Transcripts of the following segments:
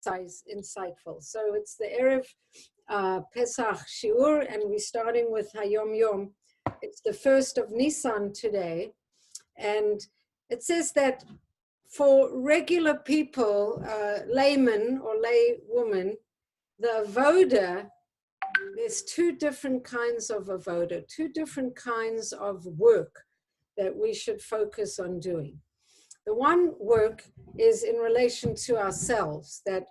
insightful. So it's the Erev Pesach Shiur, and we're starting with Hayom Yom. It's the first of Nissan today, and it says that for regular people, laymen or lay women, the avoda, there's two different kinds of avoda, two different kinds of work that we should focus on doing. The one work is in relation to ourselves, that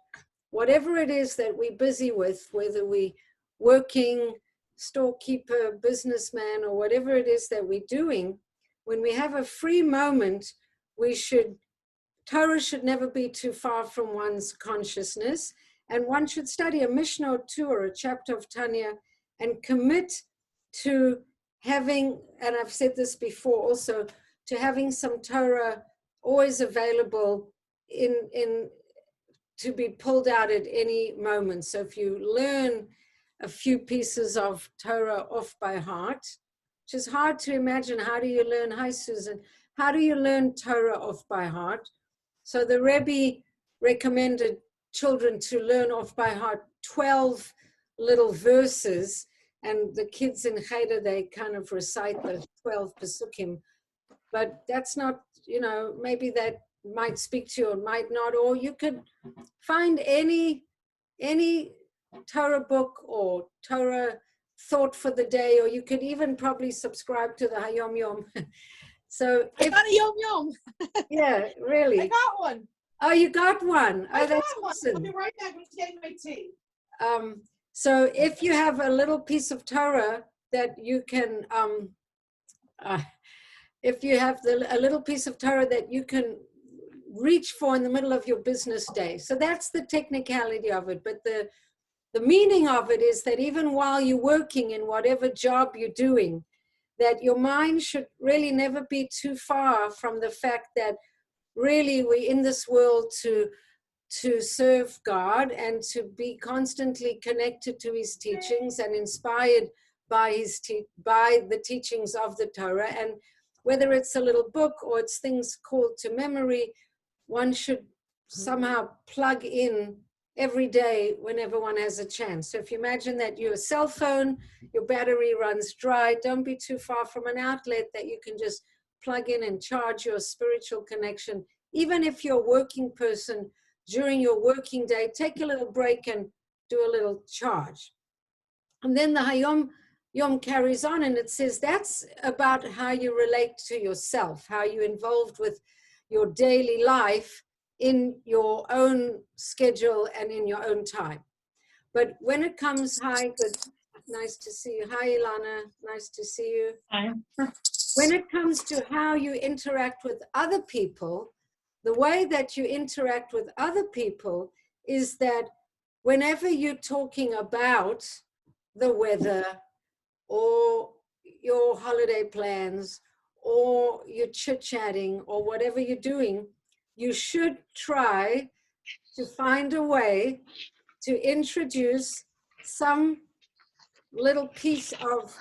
whatever it is that we're busy with, whether we working, storekeeper, businessman, or whatever it is that we're doing, when we have a free moment, Torah should never be too far from one's consciousness, and one should study a Mishnah or two or a chapter of Tanya and commit to having, and I've said this before also, to having some Torah always available to be pulled out at any moment. So if you learn a few pieces of Torah off by heart, which is hard to imagine, how do you learn, hi Susan, how do you learn Torah off by heart? So the Rebbe recommended children to learn off by heart 12 little verses, and the kids in Cheder, they kind of recite the 12 Pesukim. But that's not, maybe that might speak to you or might not, or you could find any Torah book or Torah thought for the day, or you could even probably subscribe to the Hayom Yom. So I got a Yom Yom. Yeah, really. I got one. Oh, you got one. Oh, that's awesome. I'll be right back. I'm just getting my tea. So if you have a little piece of Torah that you can, if you have a little piece of Torah that you can reach for in the middle of your business day. So that's the technicality of it. But the meaning of it is that even while you're working in whatever job you're doing, that your mind should really never be too far from the fact that really we're in this world to serve God and to be constantly connected to his teachings and inspired by by the teachings of the Torah. And whether it's a little book or it's things called to memory, one should somehow plug in every day whenever one has a chance. So if you imagine that your cell phone, your battery runs dry, don't be too far from an outlet that you can just plug in and charge your spiritual connection. Even if you're a working person, during your working day, take a little break and do a little charge. And then the Hayom Yom carries on, and it says that's about how you relate to yourself, how you're involved with your daily life in your own schedule and in your own time. But when it comes, hi, good, nice to see you. Hi, Ilana, nice to see you. Hi. When it comes to how you interact with other people, the way that you interact with other people is that whenever you're talking about the weather or your holiday plans or you're chit-chatting or whatever you're doing, you should try to find a way to introduce some little piece of,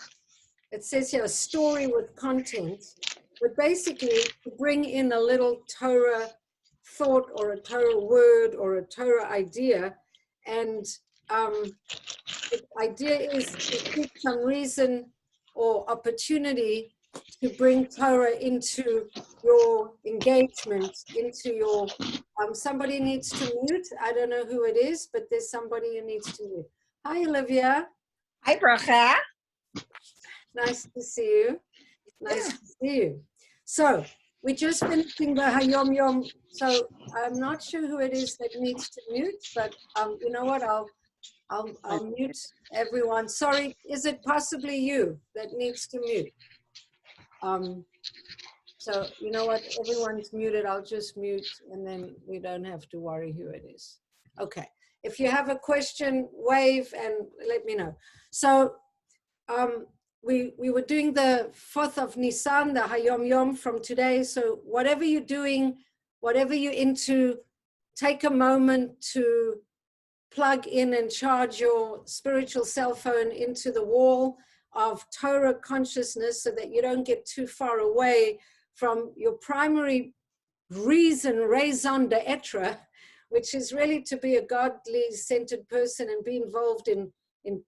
it says here, a story with content, but basically to bring in a little Torah thought or a Torah word or a Torah idea. And the idea is to keep some reason or opportunity to bring Torah into your engagement, into your, somebody needs to mute. I don't know who it is, but there's somebody who needs to mute. Hi, Olivia. Hi, Bracha. Nice to see you. Nice to see you. So we're just finishing the Hayom Yom. So I'm not sure who it is that needs to mute, but you know what? I'll mute everyone. Sorry, is it possibly you that needs to mute? So you know what? Everyone's muted. I'll just mute, and then we don't have to worry who it is. Okay. If you have a question, wave and let me know. So we were doing the 4th of Nissan, the Hayom Yom from today. So whatever you're doing, whatever you're into, take a moment to plug in and charge your spiritual cell phone into the wall of Torah consciousness so that you don't get too far away from your primary raison d'etre, which is really to be a godly centered person and be involved in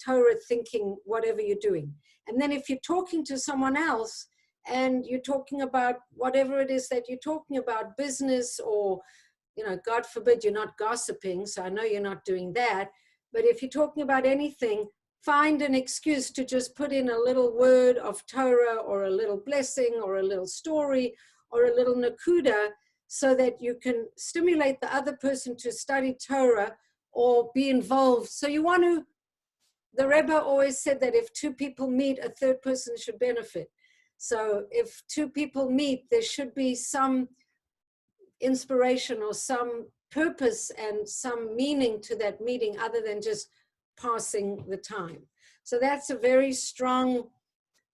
Torah thinking, whatever you're doing. And then if you're talking to someone else and you're talking about whatever it is that you're talking about, business or, you know, God forbid you're not gossiping, so I know you're not doing that, but if you're talking about anything, find an excuse to just put in a little word of Torah or a little blessing or a little story or a little nakuda, so that you can stimulate the other person to study Torah or be involved. So you want to, the Rebbe always said that if two people meet, a third person should benefit. So if two people meet, there should be some inspiration or some purpose and some meaning to that meeting other than just passing the time. So that's a very strong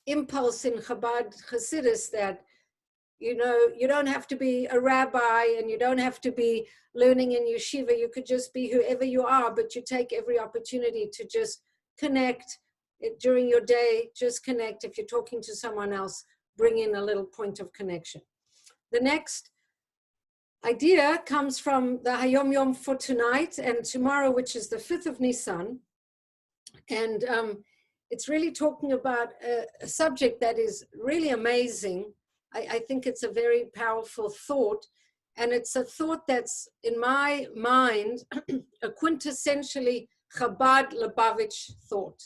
impulse in Chabad Hasidus, that, you know, you don't have to be a rabbi and you don't have to be learning in yeshiva. You could just be whoever you are, but you take every opportunity to just connect during your day. Just connect. If you're talking to someone else, bring in a little point of connection. The next idea comes from the Hayom Yom for tonight and tomorrow, which is the 5th of Nissan. And it's really talking about a subject that is really amazing. I think it's a very powerful thought. And it's a thought that's, in my mind, a quintessentially Chabad Lubavitch thought.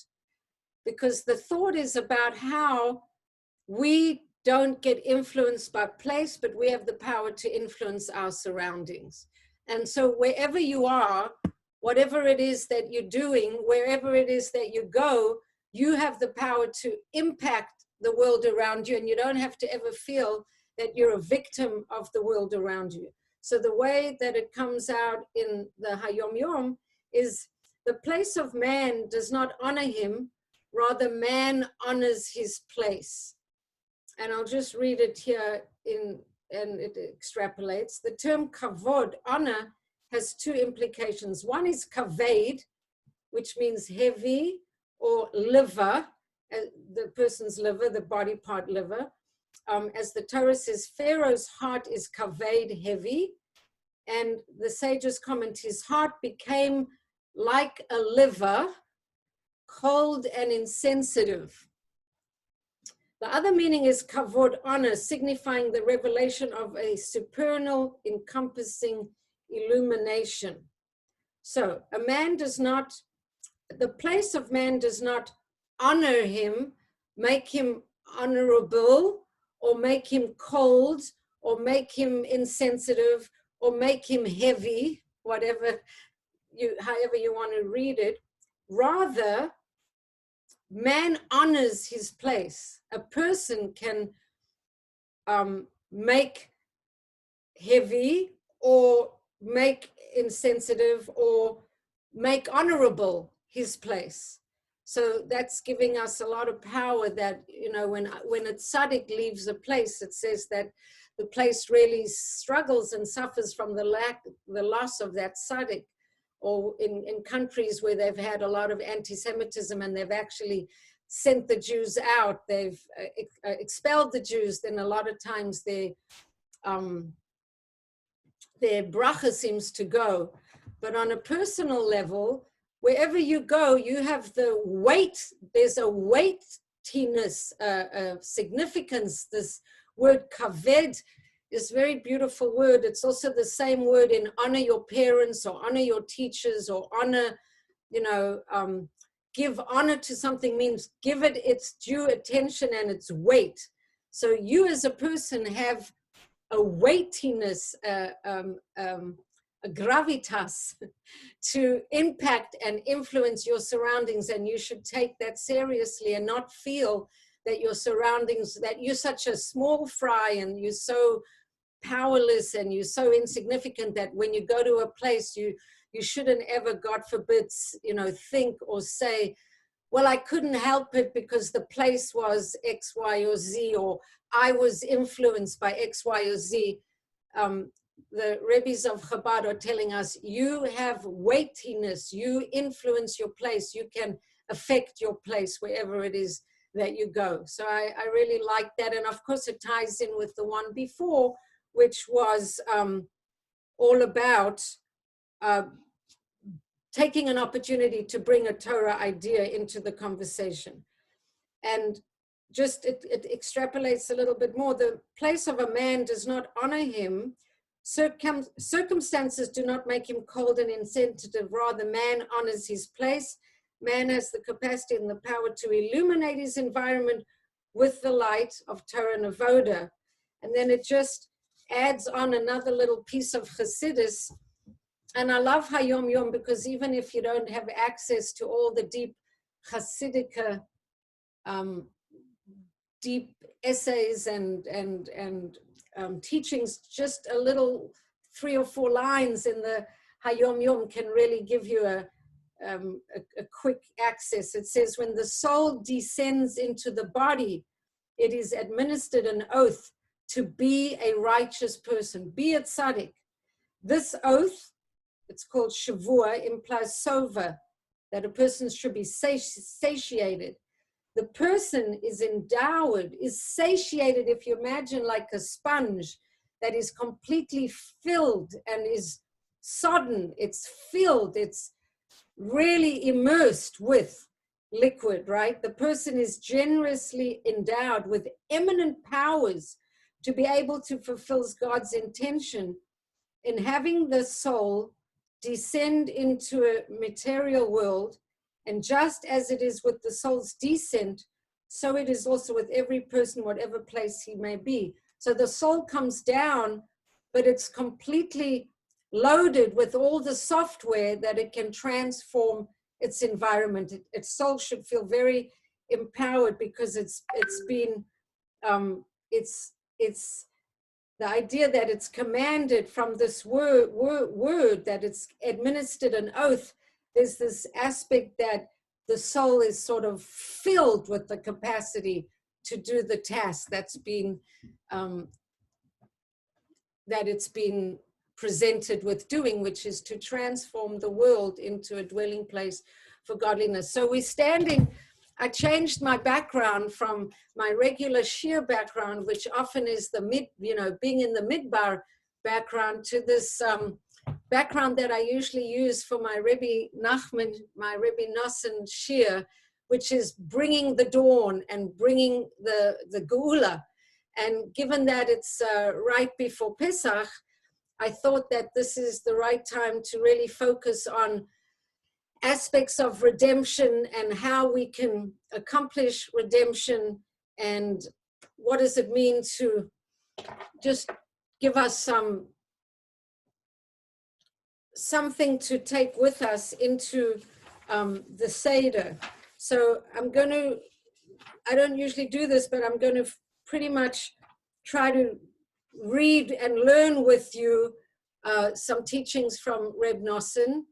Because the thought is about how we don't get influenced by place, but we have the power to influence our surroundings. And so wherever you are, whatever it is that you're doing, wherever it is that you go, you have the power to impact the world around you, and you don't have to ever feel that you're a victim of the world around you. So the way that it comes out in the Hayom Yom is the place of man does not honor him, rather man honors his place. And I'll just read it here and it extrapolates. The term kavod, honor, has two implications. One is kaved, which means heavy or liver, the person's liver, the body part liver. As the Torah says, Pharaoh's heart is kaved, heavy. And the sages comment, his heart became like a liver, cold and insensitive. The other meaning is kavod, honor, signifying the revelation of a supernal, encompassing illumination. So a man does not, the place of man does not honor him, make him honorable, or make him cold, or make him insensitive, or make him heavy, whatever you, however you want to read it. Rather, man honors his place. A person can make heavy or make insensitive or make honorable his place. So that's giving us a lot of power that, you know, when a tzaddik leaves a place, it says that the place really struggles and suffers from the loss of that tzaddik. Or in countries where they've had a lot of anti-Semitism and they've actually sent the Jews out, they've expelled the Jews, then a lot of times their bracha seems to go. But on a personal level, wherever you go, you have the weight, there's a weightiness, significance. This word kaved is a very beautiful word. It's also the same word in honor your parents or honor your teachers or honor, you know, give honor to something means give it its due attention and its weight. So you as a person have a weightiness, a gravitas to impact and influence your surroundings, and you should take that seriously and not feel that your surroundings, that you're such a small fry and you're so powerless and you're so insignificant that when you go to a place you shouldn't ever, God forbid, you know, think or say, well, I couldn't help it because the place was X, Y, or Z, or I was influenced by X, Y, or Z. The Rebbes of Chabad are telling us, you have weightiness, you influence your place, you can affect your place wherever it is that you go. So I really like that. And of course it ties in with the one before, which was all about taking an opportunity to bring a Torah idea into the conversation. And just it extrapolates a little bit more. The place of a man does not honor him. Circumstances do not make him cold and insensitive. Rather, man honors his place. Man has the capacity and the power to illuminate his environment with the light of Torah and Avoda. And then it just adds on another little piece of Chassidus. And I love Hayom Yom because even if you don't have access to all the deep Chassidic deep essays and teachings, just a little 3 or 4 lines in the Hayom Yom can really give you a quick access. It says, when the soul descends into the body, it is administered an oath to be a righteous person, be a tzaddik. This oath, it's called Shavua, implies sova, that a person should be satiated. The person is endowed, is satiated, if you imagine like a sponge that is completely filled and is sodden, it's filled, it's really immersed with liquid, right? The person is generously endowed with eminent powers to be able to fulfill God's intention in having the soul descend into a material world. And just as it is with the soul's descent, so it is also with every person, whatever place he may be. So the soul comes down, but it's completely loaded with all the software that it can transform its environment. Its soul should feel very empowered because it's the idea that it's commanded from this word that it's administered an oath. There's this aspect that the soul is sort of filled with the capacity to do the task that's been that it's been presented with doing, which is to transform the world into a dwelling place for godliness. So we're standing, I changed my background from my regular shir background, which often is the being in the midbar background, to this background that I usually use for my Rebbe Nachman, my Rebbe Nissan shir, which is bringing the dawn and bringing the Geula. And given that it's right before Pesach, I thought that this is the right time to really focus on aspects of redemption and how we can accomplish redemption, and what does it mean to just give us something to take with us into the Seder. So I don't usually do this, but I'm going to pretty much try to read and learn with you some teachings from Reb Nosson,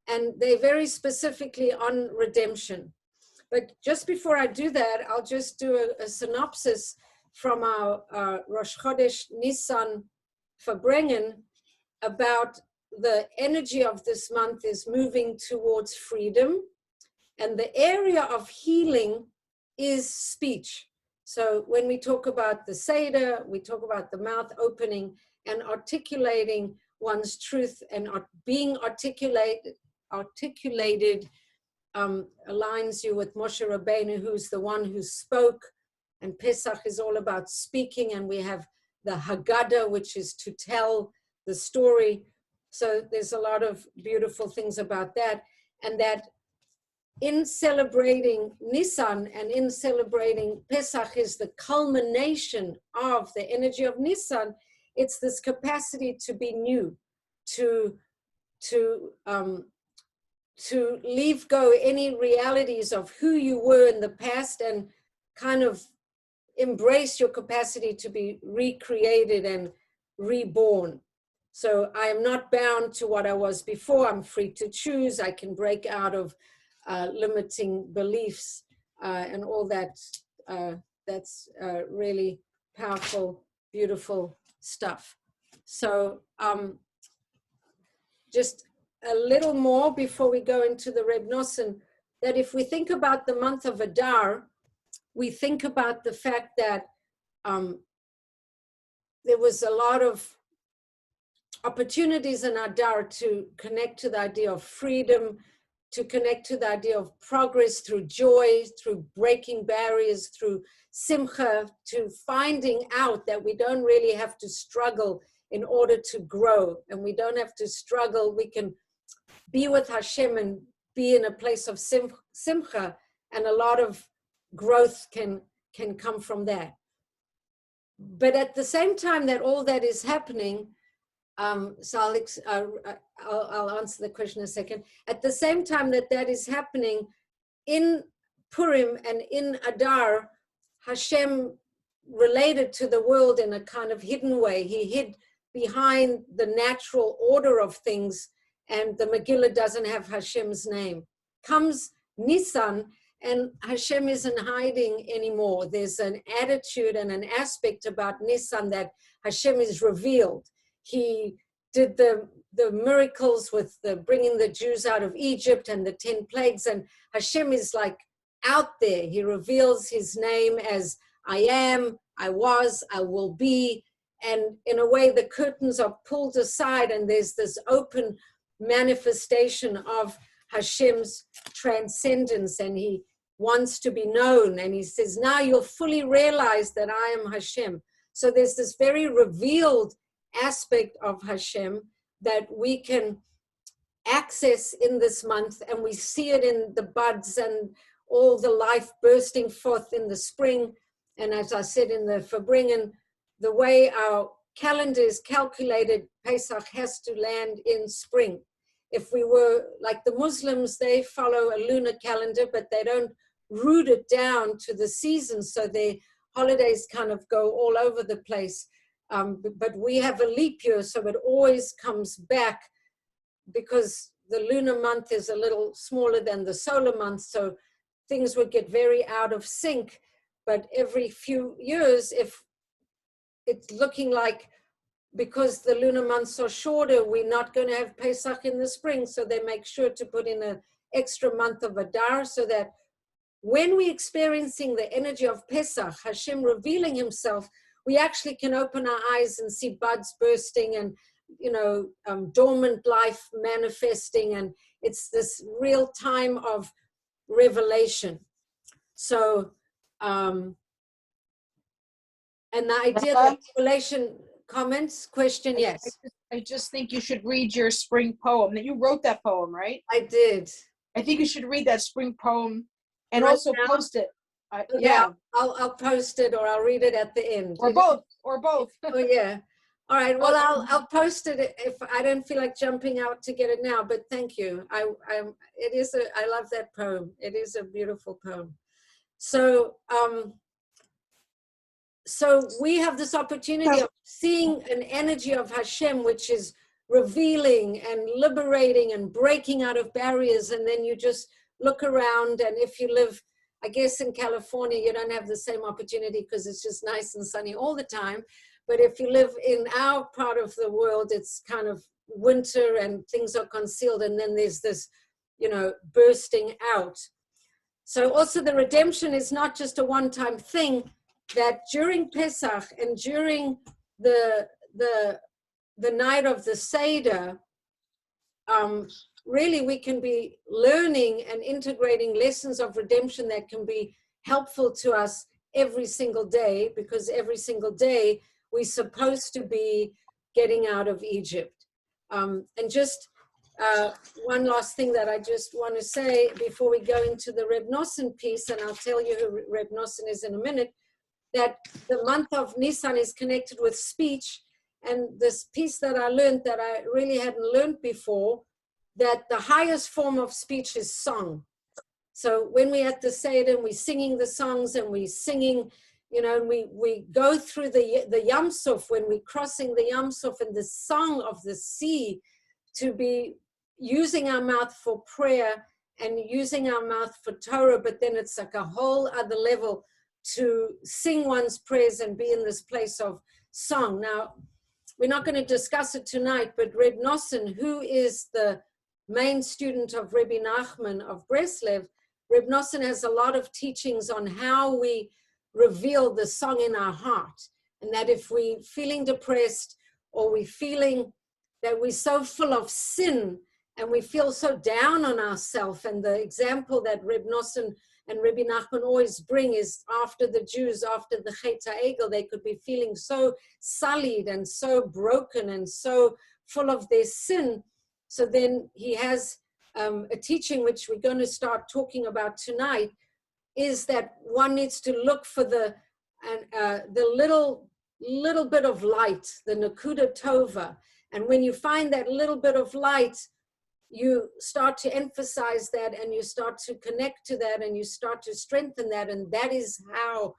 and they're very specifically on redemption. But just before I do that, I'll just do a synopsis from our Rosh Chodesh Nissan Verbringen about the energy of this month is moving towards freedom, and the area of healing is speech. So when we talk about the Seder, we talk about the mouth opening and articulating one's truth, and being articulated aligns you with Moshe Rabbeinu, who's the one who spoke, and Pesach is all about speaking, and we have the Haggadah, which is to tell the story. So there's a lot of beautiful things about that, and that in celebrating Nissan and in celebrating Pesach is the culmination of the energy of Nissan. It's this capacity to be new, to leave go any realities of who you were in the past and kind of embrace your capacity to be recreated and reborn. So I am not bound to what I was before. I'm free to choose. I can break out of limiting beliefs and all that. That's really powerful, beautiful stuff. So just a little more before we go into the Reb Nosson, that if we think about the month of Adar, we think about the fact that there was a lot of opportunities in Adar to connect to the idea of freedom, to connect to the idea of progress through joy, through breaking barriers, through simcha, to finding out that we don't really have to struggle in order to grow, and we don't have to struggle. We can be with Hashem and be in a place of simcha, and a lot of growth can come from that. But at the same time that all that is happening, so I'll answer the question in a second. At the same time that that is happening, in Purim and in Adar, Hashem related to the world in a kind of hidden way. He hid behind the natural order of things, and the Megillah doesn't have Hashem's name. Comes Nissan, and Hashem isn't hiding anymore. There's an attitude and an aspect about Nissan that Hashem is revealed. He did the miracles with the bringing the Jews out of Egypt and the 10 plagues, and Hashem is like out there. He reveals his name as I am, I was, I will be, and in a way the curtains are pulled aside and there's this open manifestation of Hashem's transcendence, and he wants to be known, and he says, now you'll fully realize that I am Hashem. So there's this very revealed aspect of Hashem that we can access in this month, and we see it in the buds and all the life bursting forth in the spring. And as I said in the Verbringen, the way our calendar is calculated, Pesach has to land in spring. If we were like the Muslims, they follow a lunar calendar, but they don't root it down to the seasons, so their holidays kind of go all over the place. But we have a leap year, so it always comes back because the lunar month is a little smaller than the solar month, so things would get very out of sync. But every few years, if it's looking like, because the lunar months are shorter, we're not going to have Pesach in the spring, so they make sure to put in an extra month of Adar, so that when we're experiencing the energy of Pesach, Hashem revealing himself, we actually can open our eyes and see buds bursting and, dormant life manifesting, and it's this real time of revelation. So, and the idea that revelation, comments, question, yes. I just think you should read your spring poem. That you wrote that poem, right? I did. I think you should read that spring poem and right also now? post it. Yeah, I'll post it, or I'll read it at the end. Or both. Oh yeah. All right. Well, I'll post it if I don't feel like jumping out to get it now. But thank you. I love that poem. It is a beautiful poem. So so we have this opportunity of seeing an energy of Hashem, which is revealing and liberating and breaking out of barriers. And then you just look around, and if you live, I guess in California, you don't have the same opportunity because it's just nice and sunny all the time. But if you live in our part of the world, it's kind of winter and things are concealed. And then there's this, bursting out. So also the redemption is not just a one-time thing, that during Pesach and during the night of the Seder, really we can be learning and integrating lessons of redemption that can be helpful to us every single day, because every single day we're supposed to be getting out of Egypt. And just one last thing that I just want to say before we go into the Reb Nosson piece, and I'll tell you who Reb Nosson is in a minute, that the month of Nissan is connected with speech. And this piece that I learned that I really hadn't learned before, that the highest form of speech is song. So when we're at the Seder and we're singing the songs and we're singing, and we go through the Yam Suf, when we're crossing the Yam Suf, and the song of the sea, to be using our mouth for prayer and using our mouth for Torah, but then it's like a whole other level to sing one's prayers and be in this place of song. Now, we're not going to discuss it tonight, but Reb Nosson, who is the main student of Rebbe Nachman of Breslev, Reb Nosson has a lot of teachings on how we reveal the song in our heart. And that if we're feeling depressed, or we're feeling that we're so full of sin and we feel so down on ourselves. And the example that Reb Nosson and Rabbi Nachman always bring is after the Jews, after the Chet HaEgel, they could be feeling so sullied and so broken and so full of their sin. So then he has a teaching which we're going to start talking about tonight, is that one needs to look for the little bit of light, the Nakuda Tova. And when you find that little bit of light, you start to emphasize that and you start to connect to that and you start to strengthen that. And that is how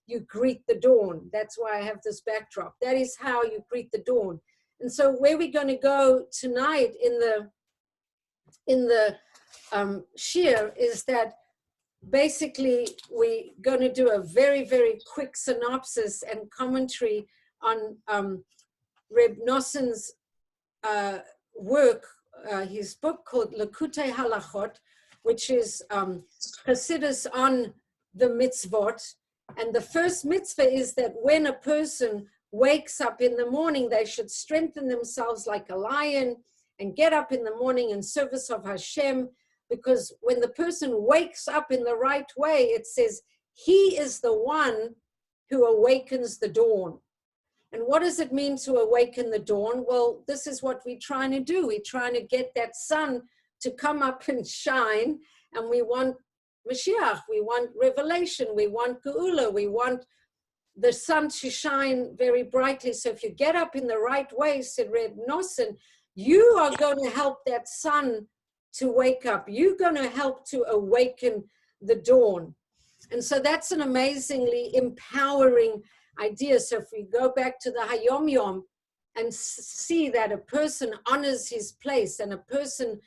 you greet the dawn. That's why I have this backdrop. That is how you greet the dawn. And so where we're going to go tonight in the shir is that basically we're going to do a very, very quick synopsis and commentary on Reb Nosson's work, his book called Lekutei Halachot, which is Chassidus on the mitzvot. And the first mitzvah is that when a person wakes up in the morning, they should strengthen themselves like a lion and get up in the morning in service of Hashem, because when the person wakes up in the right way, it says, he is the one who awakens the dawn. And what does it mean to awaken the dawn? Well, this is what we're trying to do. We're trying to get that sun to come up and shine. And we want Mashiach, we want revelation, we want Geula, we want the sun to shine very brightly. So if you get up in the right way, said Reb Nosson, you are going to help that sun to wake up. You're going to help to awaken the dawn. And so that's an amazingly empowering idea. So if we go back to the Hayom Yom and see that a person honors his place and a person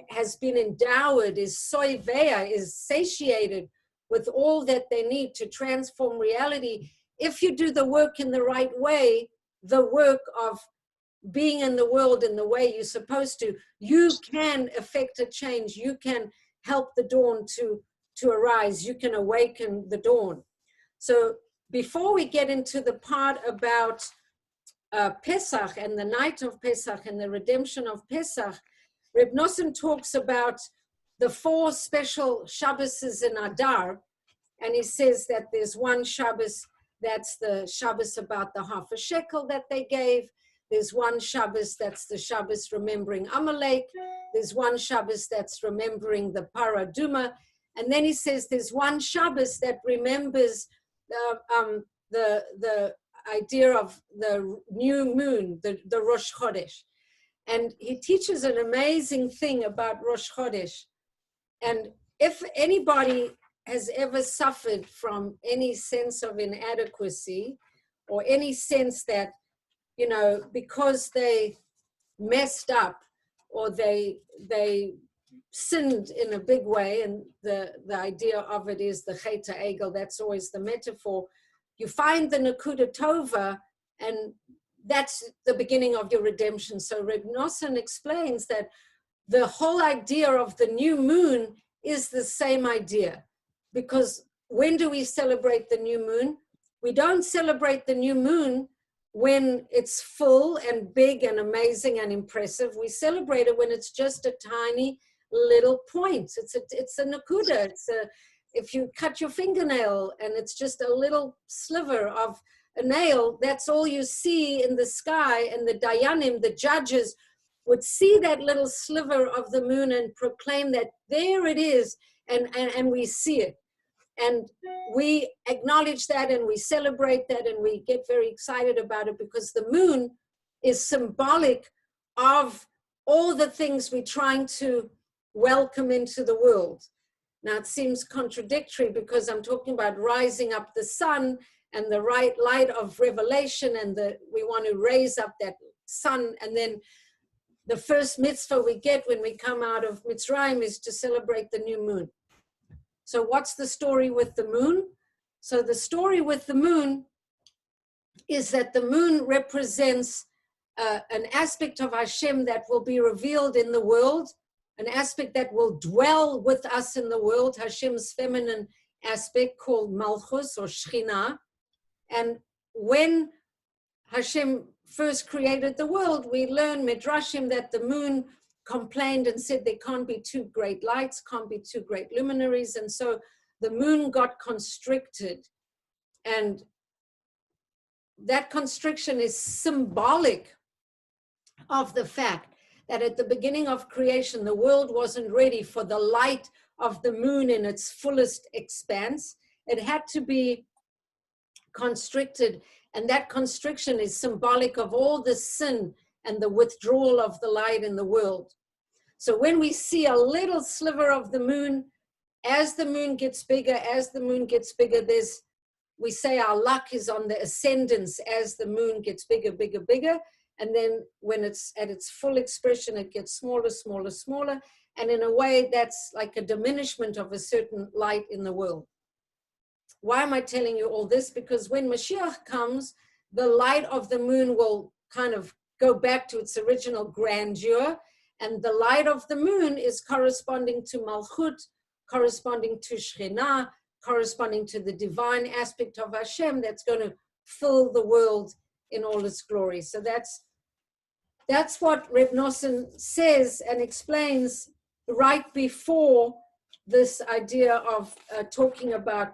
has been endowed, is soivea, is satiated with all that they need to transform reality. If you do the work in the right way, the work of being in the world in the way you're supposed to, you can affect a change. You can help the dawn to arise. You can awaken the dawn. So before we get into the part about Pesach and the night of Pesach and the redemption of Pesach, Reb Nosson talks about the 4 special Shabbosas in Adar, and he says that there's one Shabbos, that's the Shabbos about the half a shekel that they gave. There's one Shabbos, that's the Shabbos remembering Amalek. There's one Shabbos that's remembering the Paraduma. And then he says there's one Shabbos that remembers the idea of the new moon, the Rosh Chodesh. And he teaches an amazing thing about Rosh Chodesh. And if anybody has ever suffered from any sense of inadequacy or any sense that, you know, because they messed up or they sinned in a big way, and the idea of it is the Chet HaEgel, that's always the metaphor. You find the Nakuda Tova, and that's the beginning of your redemption. So Reb Nosson explains that the whole idea of the new moon is the same idea. Because when do we celebrate the new moon? We don't celebrate the new moon when it's full and big and amazing and impressive. We celebrate it when it's just a tiny little point. It's a nakuda. If you cut your fingernail and it's just a little sliver of a nail, that's all you see in the sky, and the dayanim, the judges, would see that little sliver of the moon and proclaim that there it is, and we see it. And we acknowledge that and we celebrate that and we get very excited about it, because the moon is symbolic of all the things we're trying to welcome into the world. Now it seems contradictory because I'm talking about rising up the sun and the right light of revelation, and we want to raise up that sun. And then the first mitzvah we get when we come out of Mitzrayim is to celebrate the new moon. So what's the story with the moon? So the story with the moon is that the moon represents an aspect of Hashem that will be revealed in the world, an aspect that will dwell with us in the world, Hashem's feminine aspect called Malchus or Shechina. And when Hashem first created the world, we learn Midrashim that the moon complained and said there can't be two great lights, can't be two great luminaries. And so the moon got constricted. And that constriction is symbolic of the fact that at the beginning of creation, the world wasn't ready for the light of the moon in its fullest expanse. It had to be constricted, and that constriction is symbolic of all the sin and the withdrawal of the light in the world. So when we see a little sliver of the moon, as the moon gets bigger, we say our luck is on the ascendance as the moon gets bigger, bigger, bigger. And then when it's at its full expression, it gets smaller, smaller, smaller. And in a way, that's like a diminishment of a certain light in the world. Why am I telling you all this? Because when Mashiach comes, the light of the moon will kind of go back to its original grandeur. And the light of the moon is corresponding to Malchut, corresponding to Shekhinah, corresponding to the divine aspect of Hashem that's going to fill the world in all its glory. So that's what Reb Nosson says and explains right before this idea of talking about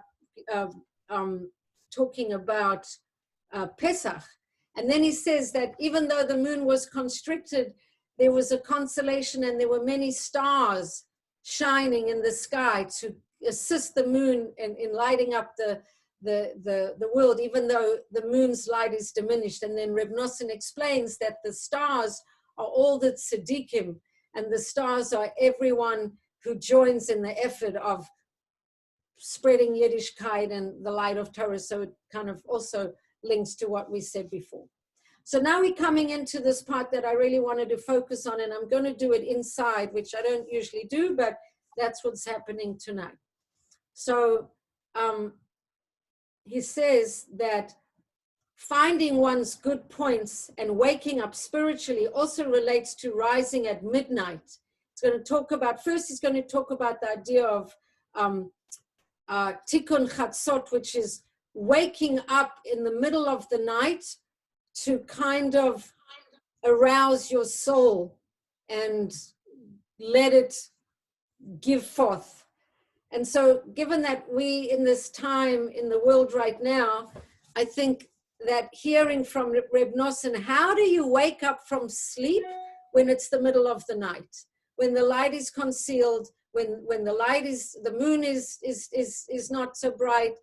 Pesach. And then he says that even though the moon was constricted, there was a consolation and there were many stars shining in the sky to assist the moon in lighting up the world, even though the moon's light is diminished. And then Reb Nosson explains that the stars are all the tzaddikim, and the stars are everyone who joins in the effort of spreading Yiddishkeit and the light of Torah. So it kind of also links to what we said before. So now we're coming into this part that I really wanted to focus on, and I'm going to do it inside, which I don't usually do, but that's what's happening tonight. So he says that finding one's good points and waking up spiritually also relates to rising at midnight. It's going to talk about, first he's going to talk about the idea of tikkun chatzot, which is waking up in the middle of the night to kind of arouse your soul and let it give forth. And so given that we in this time in the world right now, I think that hearing from Reb Nosson, how do you wake up from sleep when it's the middle of the night? When the light is concealed, when the light is, the moon is not so bright,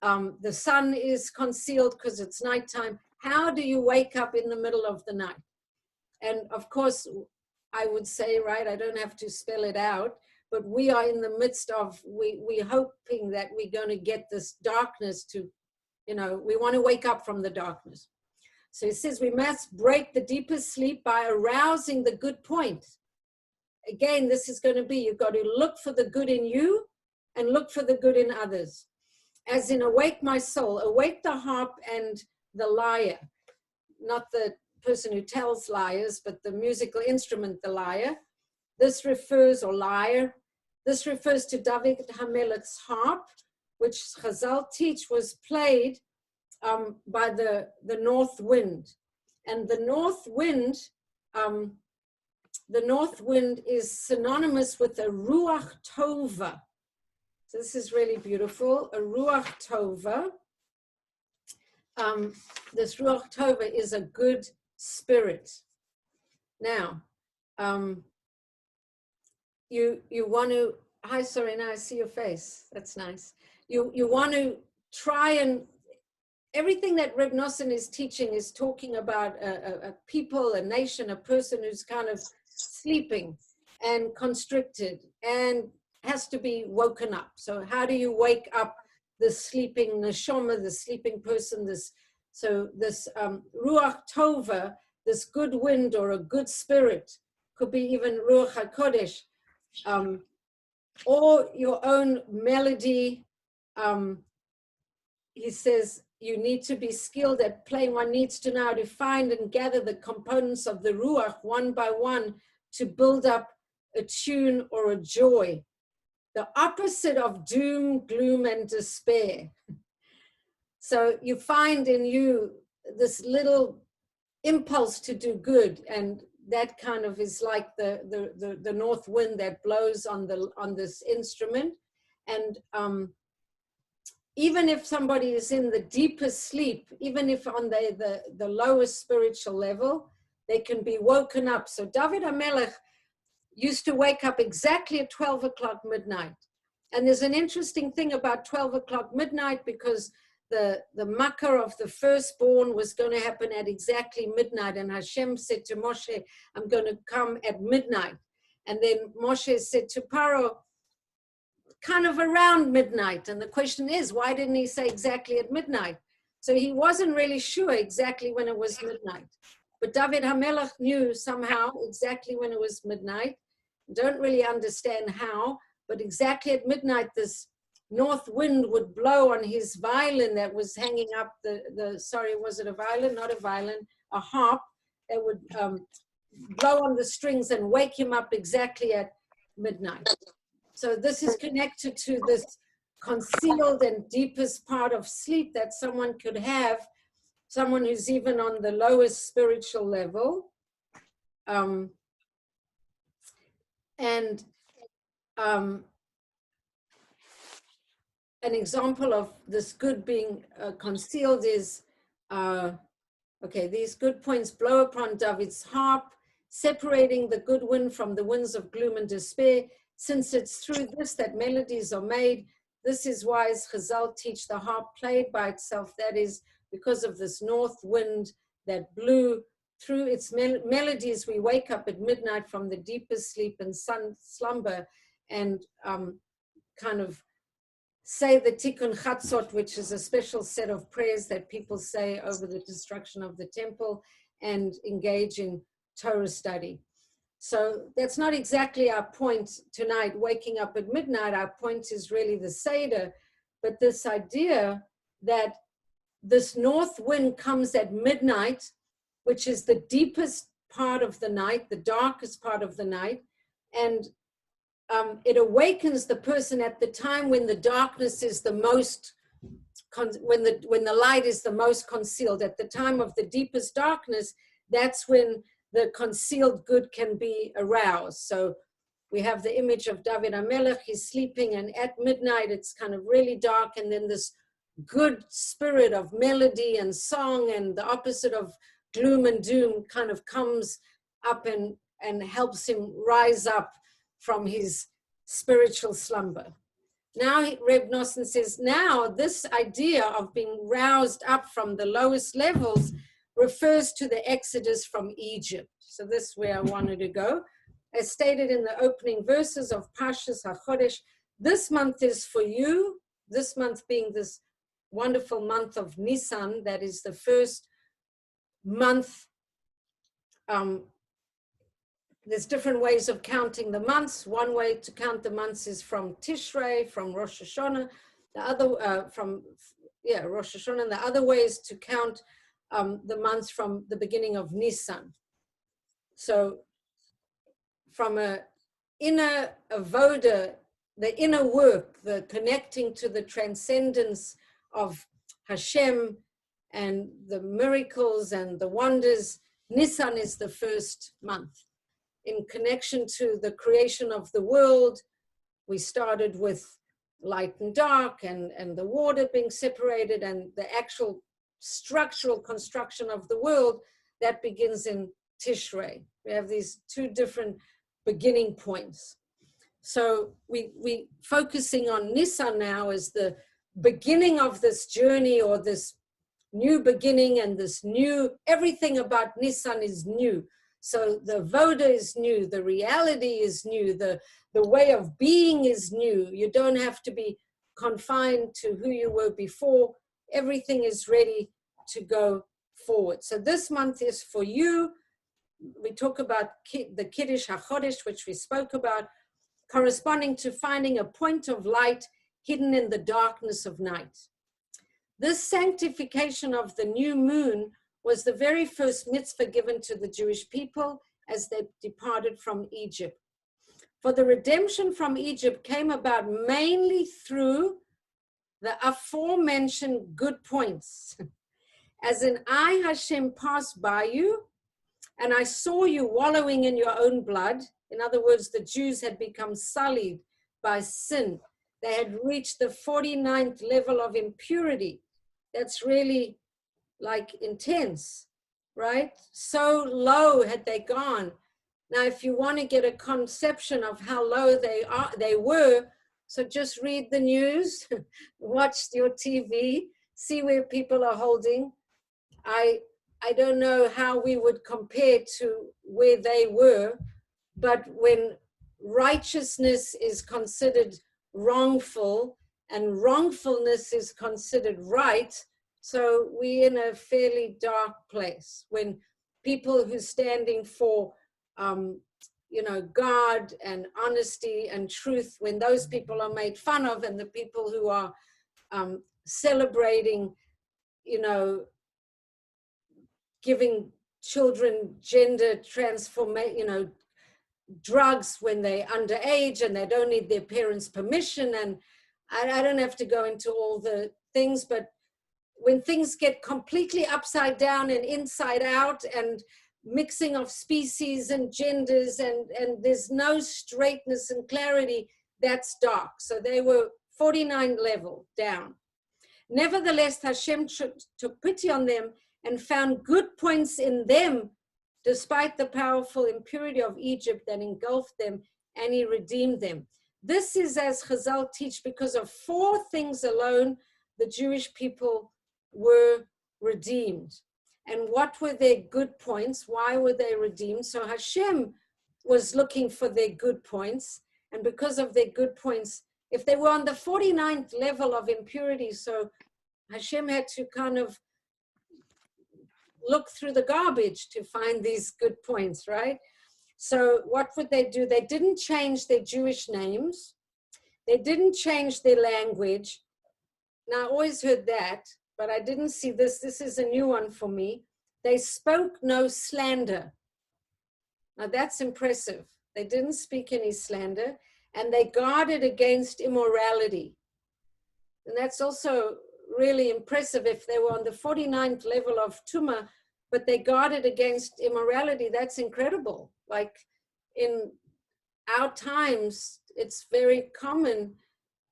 the sun is concealed because it's nighttime. How do you wake up in the middle of the night? And of course, I would say, right, I don't have to spell it out, but we are in the midst of, we're hoping that we're going to get this darkness to, we want to wake up from the darkness. So he says we must break the deepest sleep by arousing the good point. Again, this is going to be, you've got to look for the good in you and look for the good in others. As in awake my soul, awake the harp and the lyre, not the person who tells liars, but the musical instrument, the lyre. This refers, or lyre, this refers to David HaMelech's harp, which Chazal teach was played by the north wind. And the north wind is synonymous with a Ruach Tova. So this is really beautiful, a Ruach Tova. This Ruach Tova is a good spirit. Now, you want to, hi Serena, I see your face, that's nice. You want to try and, everything that Reb Nosson is teaching is talking about a people, a nation, a person who's kind of sleeping and constricted and has to be woken up. So how do you wake up the sleeping neshama, the sleeping person? This Ruach Tova, this good wind or a good spirit, could be even Ruach HaKodesh, or your own melody. He says you need to be skilled at playing. One needs to know how to find and gather the components of the Ruach one by one to build up a tune or a joy. The opposite of doom, gloom, and despair. So you find in you this little impulse to do good, and that kind of is like the north wind that blows on this instrument. And even if somebody is in the deepest sleep, even if on the lowest spiritual level, they can be woken up. So David HaMelech used to wake up exactly at 12 o'clock midnight. And there's an interesting thing about 12 o'clock midnight, because the makkah of the firstborn was going to happen at exactly midnight. And Hashem said to Moshe, I'm going to come at midnight. And then Moshe said to Paro, kind of around midnight. And the question is, why didn't he say exactly at midnight? So he wasn't really sure exactly when it was midnight. But David HaMelech knew somehow exactly when it was midnight. Don't really understand how, but exactly at midnight, this north wind would blow on his violin that was hanging up sorry, was it a violin? Not a violin, a harp that would blow on the strings and wake him up exactly at midnight. So this is connected to this concealed and deepest part of sleep that someone could have, someone who's even on the lowest spiritual level. An example of this good being concealed is, okay, these good points blow upon David's harp, separating the good wind from the winds of gloom and despair. Since it's through this that melodies are made, this is why Chazal teach the harp played by itself. That is because of this north wind that blew through its melodies. We wake up at midnight from the deepest sleep and slumber, and kind of say the Tikkun Chatzot, which is a special set of prayers that people say over the destruction of the temple, and engage in Torah study. So that's not exactly our point tonight, waking up at midnight. Our point is really the Seder, but this idea that this north wind comes at midnight, which is the deepest part of the night, the darkest part of the night, and it awakens the person at the time when the darkness is the most, when the light is the most concealed. At the time of the deepest darkness, that's when the concealed good can be aroused. So we have the image of David HaMelech, he's sleeping, and at midnight it's kind of really dark, and then this good spirit of melody and song and the opposite of gloom and doom kind of comes up and helps him rise up from his spiritual slumber. Now Reb Nosson says, now this idea of being roused up from the lowest levels refers to the exodus from Egypt. So this is where I wanted to go. As stated in the opening verses of Parashat Hodish, this month is for you, this month being this wonderful month of Nissan, that is the first month. There's different ways of counting the months. One way to count the months is from Tishrei, from Rosh Hashanah. The other, Rosh Hashanah. And the other way is to count the months from the beginning of Nissan. So from a inner avoda, the inner work, the connecting to the transcendence of Hashem and the miracles and the wonders, Nissan is the first month. In connection to the creation of the world, we started with light and dark and the water being separated, and the actual structural construction of the world that begins in Tishrei. We have these two different beginning points. So we focusing on Nissan now as the beginning of this journey, or this new beginning, and this new, everything about Nissan is new. So the voda is new, the reality is new, the way of being is new. You don't have to be confined to who you were before. Everything is ready to go forward. So this month is for you. We talk about the Kiddush HaChodesh, which we spoke about, corresponding to finding a point of light hidden in the darkness of night. This sanctification of the new moon was the very first mitzvah given to the Jewish people as they departed from Egypt. For the redemption from Egypt came about mainly through the aforementioned good points. as in I, Hashem, passed by you, and I saw you wallowing in your own blood. In other words, the Jews had become sullied by sin. They had reached the 49th level of impurity. That's really like intense, right? So low had they gone. Now, if you want to get a conception of how low they were, so just read the news, watch your TV, see where people are holding. I don't know how we would compare to where they were, but when righteousness is considered wrongful and wrongfulness is considered right, so we're in a fairly dark place when people who are standing for God and honesty and truth, when those people are made fun of, and the people who are celebrating, giving children gender transformation, drugs when they're underage and they don't need their parents' permission. And I don't have to go into all the things, but when things get completely upside down and inside out and mixing of species and genders and there's no straightness and clarity, that's dark. So they were 49 level down. Nevertheless, Hashem took pity on them and found good points in them, despite the powerful impurity of Egypt that engulfed them, and he redeemed them. This is, as Chazal teach, because of 4 things alone, the Jewish people were redeemed. And what were their good points? Why were they redeemed? So Hashem was looking for their good points. And because of their good points, if they were on the 49th level of impurity, so Hashem had to kind of look through the garbage to find these good points, right? So what would they do? They didn't change their Jewish names. They didn't change their language. Now, I always heard that, but I didn't see this. This is a new one for me. They spoke no slander. Now, that's impressive. They didn't speak any slander, and they guarded against immorality. And that's also really impressive. If they were on the 49th level of Tumah, but they guarded against immorality, that's incredible. Like in our times, it's very common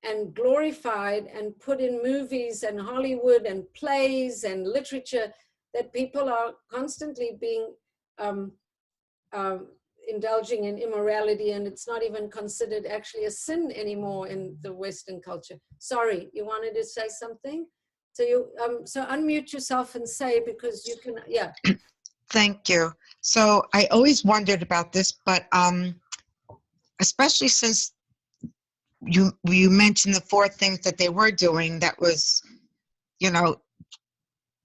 and glorified and put in movies and Hollywood and plays and literature that people are constantly being indulging in immorality, and it's not even considered actually a sin anymore in the Western culture. Sorry, you wanted to say something? So you so unmute yourself and say, because you can, yeah. Thank you. So I always wondered about this, but especially since you mentioned the 4 things that they were doing, that was,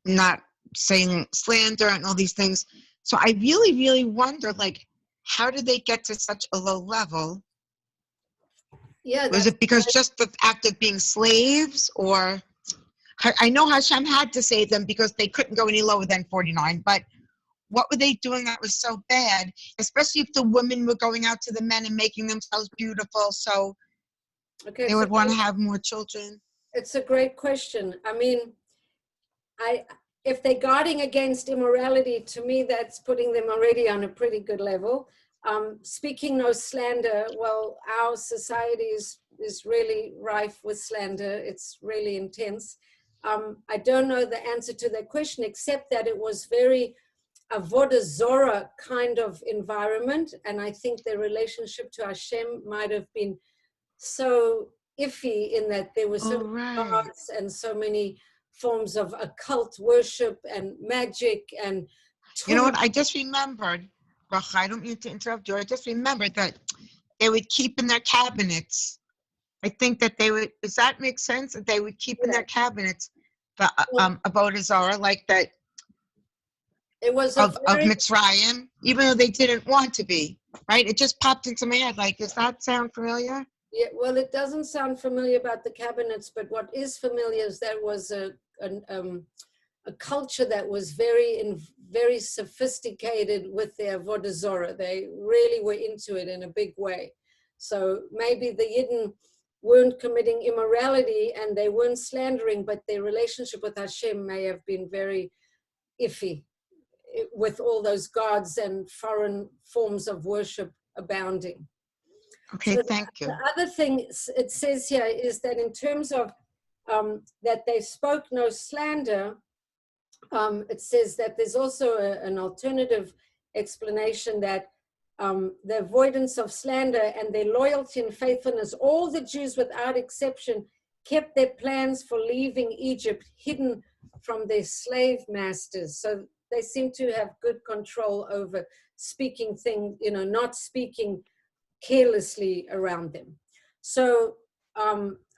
not saying slander and all these things. So I really, really wonder, like, how did they get to such a low level? Yeah. Was it because just the act of being slaves, or I know Hashem had to save them because they couldn't go any lower than 49, but what were they doing that was so bad, especially if the women were going out to the men and making themselves beautiful, so they would want to have more children? It's a great question. I mean, if they're guarding against immorality, to me, that's putting them already on a pretty good level. Speaking no slander, well, our society is really rife with slander. It's really intense. I don't know the answer to that question, except that it was very Avodah Zorah kind of environment. And I think their relationship to Hashem might have been so iffy in that there were so many gods and so many forms of occult worship and magic and you know what, I just remembered, Bracha, I don't mean to interrupt you, I just remembered that they would keep in their cabinets, I think that they would, does that make sense, that they would keep in their cabinets the Avodah Zarah, like that, it was of Mitzrayim, even though they didn't want to be, right? It just popped into my head, like, does that sound familiar? Yeah, well, it doesn't sound familiar about the cabinets, but what is familiar is there was a culture that was very sophisticated with their Avodah Zorah. They really were into it in a big way. So maybe the Yidden weren't committing immorality and they weren't slandering, but their relationship with Hashem may have been very iffy with all those gods and foreign forms of worship abounding. Okay, So thank you. the other thing it says here is that in terms of that they spoke no slander, it says that there's also an alternative explanation that the avoidance of slander and their loyalty and faithfulness, all the Jews without exception kept their plans for leaving Egypt hidden from their slave masters. So they seem to have good control over speaking things, not speaking carelessly around them. So,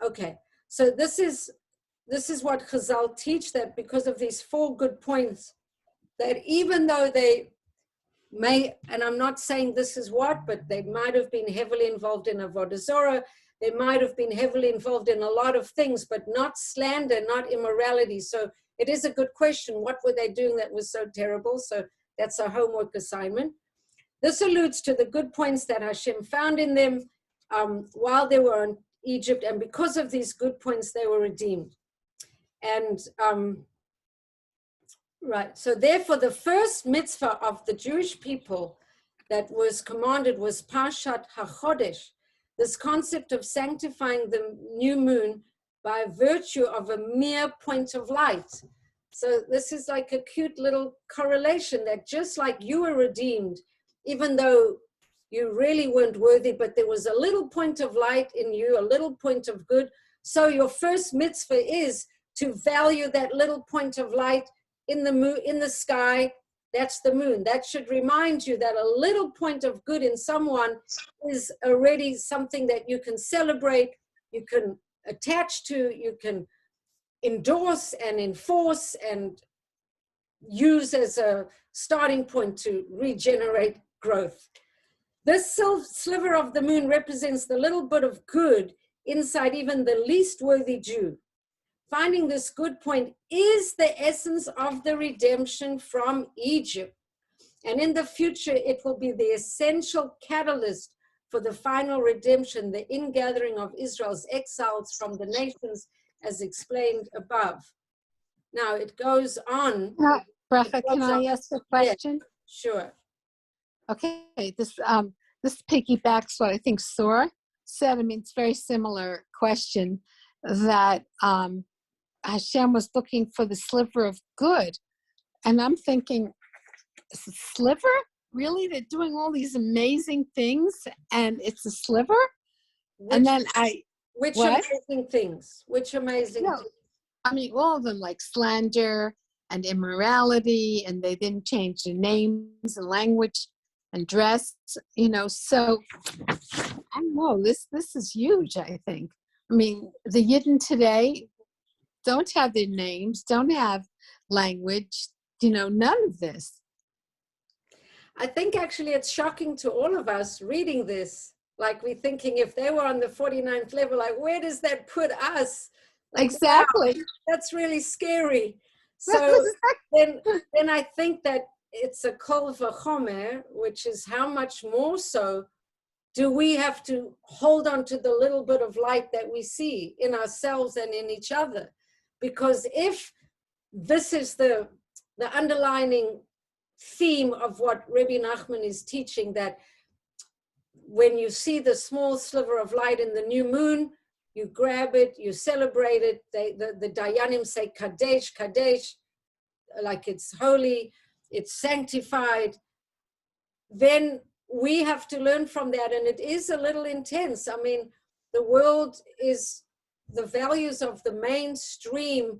okay. So this is what Chazal teach, that because of these 4 good points, that even though they may, and I'm not saying this is what, but they might have been heavily involved in Avodah Zorah, they might have been heavily involved in a lot of things, but not slander, not immorality. So it is a good question. What were they doing that was so terrible? So that's a homework assignment. This alludes to the good points that Hashem found in them while they were in Egypt, and because of these good points, they were redeemed. And right, so therefore the first mitzvah of the Jewish people that was commanded was Parashat Hodish, this concept of sanctifying the new moon by virtue of a mere point of light. So this is like a cute little correlation that just like you were redeemed, even though you really weren't worthy, but there was a little point of light in you, a little point of good. So your first mitzvah is to value that little point of light in the moon, in the sky. That's the moon. That should remind you that a little point of good in someone is already something that you can celebrate, you can attach to, you can endorse and enforce and use as a starting point to regenerate growth. This sliver of the moon represents the little bit of good inside even the least worthy Jew. Finding this good point is the essence of the redemption from Egypt. And in the future, it will be the essential catalyst for the final redemption, the ingathering of Israel's exiles from the nations, as explained above. Now, it goes on. Bracha, can I ask a question? Yeah, sure. Okay, this piggybacks what I think Sora said. I mean, it's a very similar question that Hashem was looking for the sliver of good. And I'm thinking, is it sliver? Really? They're doing all these amazing things and it's a sliver? Which amazing things? Which amazing things? I mean, all of them, like slander and immorality, and they didn't change their names and language and dress, so I don't know, this is huge, I think. I mean, the Yidden today don't have their names, don't have language, none of this. I think actually it's shocking to all of us reading this. Like we're thinking if they were on the 49th level, like where does that put us? Like, exactly. wow, that's really scary. So then I think that it's a kol v'chomer, which is how much more so do we have to hold on to the little bit of light that we see in ourselves and in each other? Because if this is the underlining theme of what Rabbi Nachman is teaching, that when you see the small sliver of light in the new moon, you grab it, you celebrate it. The Dayanim say Kadesh, Kadesh, like it's holy, it's sanctified. Then we have to learn from that, and it is a little intense. I mean, the world is the values of the mainstream,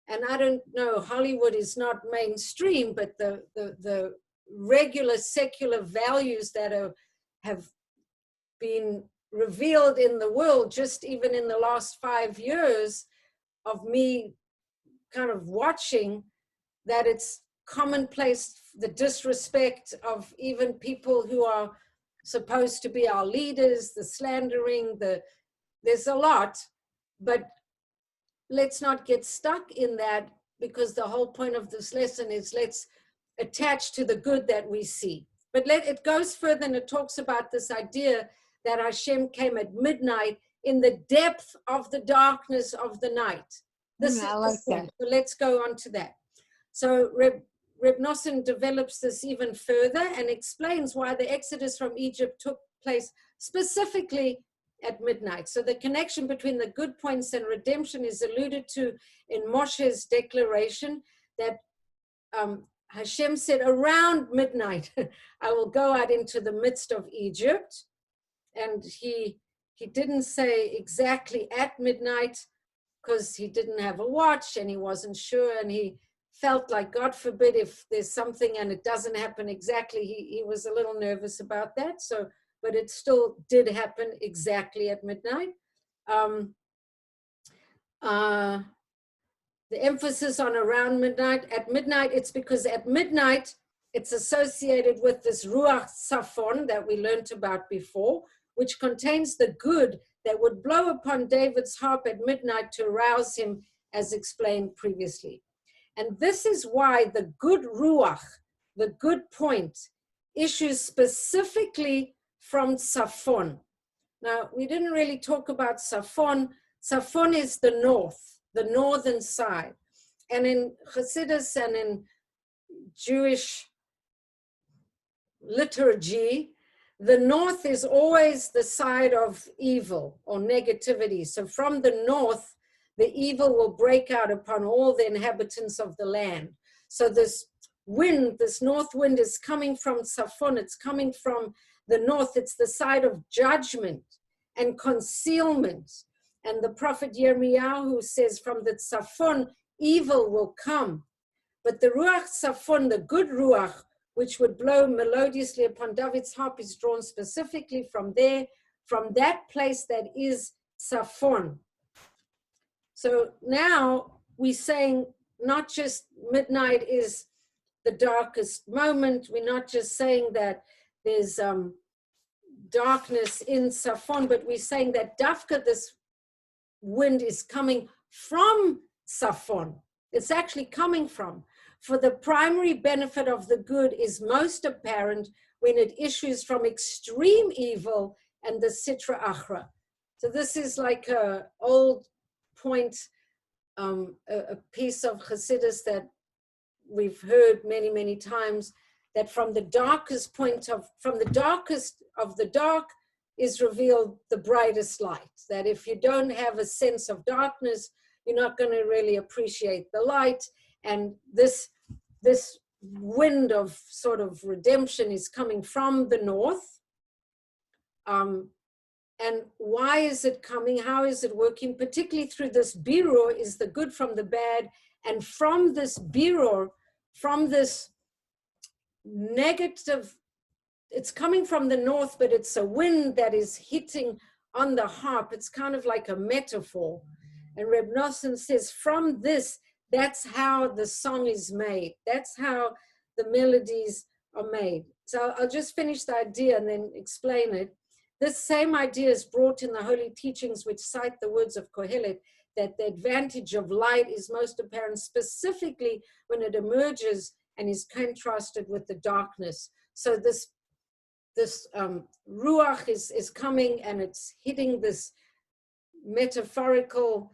and I don't know, Hollywood is not mainstream, but the regular secular values that have been revealed in the world, just even in the last 5 years of me kind of watching, that it's commonplace, the disrespect of even people who are supposed to be our leaders, the slandering, there's a lot, but let's not get stuck in that, because the whole point of this lesson is let's attach to the good that we see. But it goes further, and it talks about this idea that Hashem came at midnight in the depth of the darkness of the night. This is I like that. So let's go on to that. So Reb Nosson develops this even further and explains why the exodus from Egypt took place specifically at midnight. So the connection between the good points and redemption is alluded to in Moshe's declaration that Hashem said, around midnight, I will go out into the midst of Egypt. And he didn't say exactly at midnight because he didn't have a watch and he wasn't sure, and he felt like, God forbid, if there's something and it doesn't happen exactly, he was a little nervous about that. So, but it still did happen exactly at midnight. The emphasis on around midnight. At midnight, it's because at midnight, it's associated with this Ruach Safon that we learned about before, which contains the good that would blow upon David's harp at midnight to arouse him, as explained previously. And this is why the good Ruach, the good point, issues specifically from Safon. Now, we didn't really talk about Safon. Safon is the north, the northern side. And in Hasidus and in Jewish liturgy, the north is always the side of evil or negativity. So from the north, the evil will break out upon all the inhabitants of the land. So this wind, this north wind is coming from Safon, it's coming from the north, it's the side of judgment and concealment. And the prophet Yirmiyahu says from the Safon, evil will come. But the Ruach Safon, the good Ruach, which would blow melodiously upon David's harp, is drawn specifically from there, from that place that is Safon. So now we're saying not just midnight is the darkest moment. We're not just saying that there's darkness in Safon, but we're saying that Dafka, this wind, is coming from Safon. It's actually coming from. For the primary benefit of the good is most apparent when it issues from extreme evil and the Sitra Achra. So this is like an old point, a piece of Chassidus that we've heard many, many times, that from the darkest point of, from the darkest of the dark is revealed the brightest light. That if you don't have a sense of darkness, you're not going to really appreciate the light. And this wind of sort of redemption is coming from the north. And why is it coming? How is it working? Particularly through this birur is the good from the bad. And from this birur, from this negative, it's coming from the north, but it's a wind that is hitting on the harp. It's kind of like a metaphor. And Reb Nosson says, from this, that's how the song is made. That's how the melodies are made. So I'll just finish the idea and then explain it. This same idea is brought in the holy teachings which cite the words of Kohelet, that the advantage of light is most apparent specifically when it emerges and is contrasted with the darkness. So this ruach is coming and it's hitting this metaphorical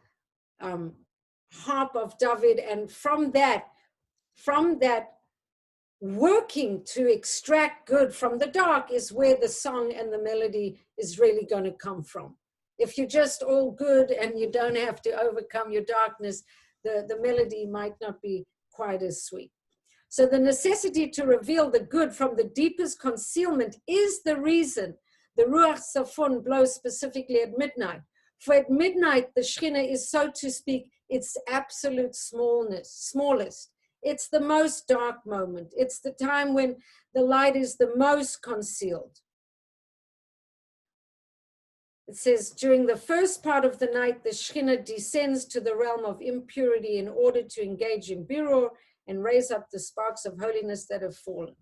harp of David, and from that working to extract good from the dark is where the song and the melody is really going to come from. If you're just all good and you don't have to overcome your darkness, the melody might not be quite as sweet. So the necessity to reveal the good from the deepest concealment is the reason the Ruach Safon blows specifically at midnight. For at midnight, the Shekhinah is, so to speak, its absolute smallest. It's the most dark moment. It's the time when the light is the most concealed. It says, during the first part of the night, the Shekhinah descends to the realm of impurity in order to engage in birur and raise up the sparks of holiness that have fallen.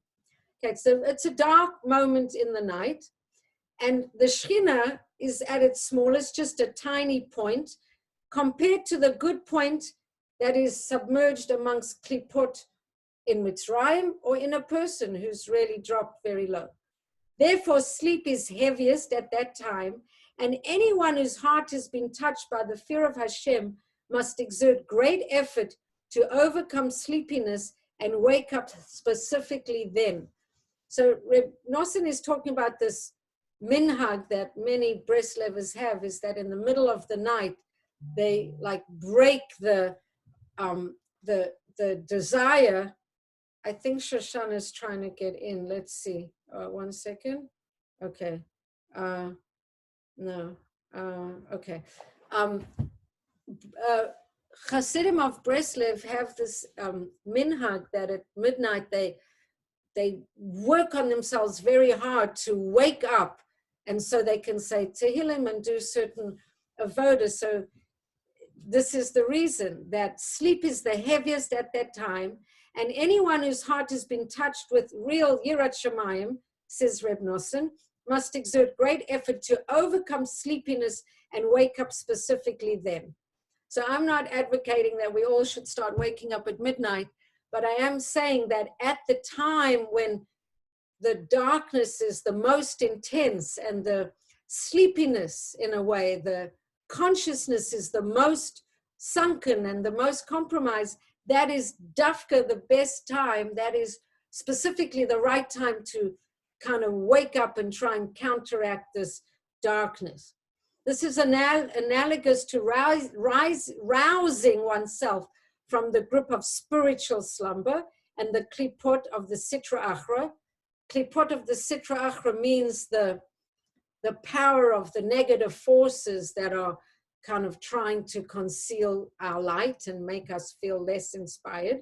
Okay, so it's a dark moment in the night, and the Shekhinah is at its smallest, just a tiny point, compared to the good point that is submerged amongst klipot in Mitzrayim or in a person who's really dropped very low. Therefore, sleep is heaviest at that time, and anyone whose heart has been touched by the fear of Hashem must exert great effort to overcome sleepiness and wake up specifically then. So Reb Nosson is talking about this minhag that many Breslevers have, is that in the middle of the night, they like break the desire. I think Shoshana is trying to get in. Let's see. 1 second. Okay. No. Okay. Hasidim of Breslev have this minhag that at midnight they work on themselves very hard to wake up, and so they can say Tehillim and do certain avodah. So this is the reason that sleep is the heaviest at that time, and anyone whose heart has been touched with real Yirat Shamayim, says Reb Nosson, must exert great effort to overcome sleepiness and wake up specifically then. So I'm not advocating that we all should start waking up at midnight, but I am saying that at the time when the darkness is the most intense and the sleepiness, in a way, the consciousness is the most sunken and the most compromised, that is dafka, the best time. That is specifically the right time to kind of wake up and try and counteract this darkness. This is analogous to rousing oneself from the grip of spiritual slumber and the klipot of the sitra achra. Klipot of the sitra achra means the power of the negative forces that are kind of trying to conceal our light and make us feel less inspired,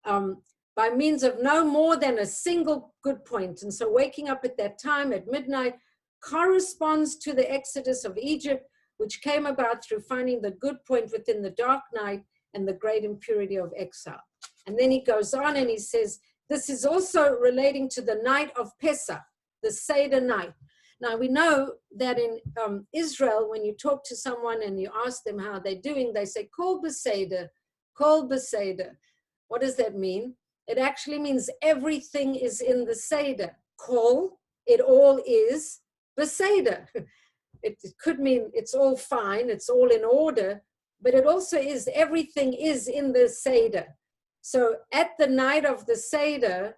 by means of no more than a single good point. And so waking up at that time at midnight corresponds to the exodus of Egypt, which came about through finding the good point within the dark night and the great impurity of exile. And then he goes on and he says, this is also relating to the night of Pesach, the Seder night. Now we know that in Israel, when you talk to someone and you ask them how they're doing, they say, Kol b'Seder, Kol b'Seder. What does that mean? It actually means everything is in the Seder. Kol, it all is b'Seder. It could mean it's all fine, it's all in order, but it also is, everything is in the Seder. So at the night of the Seder,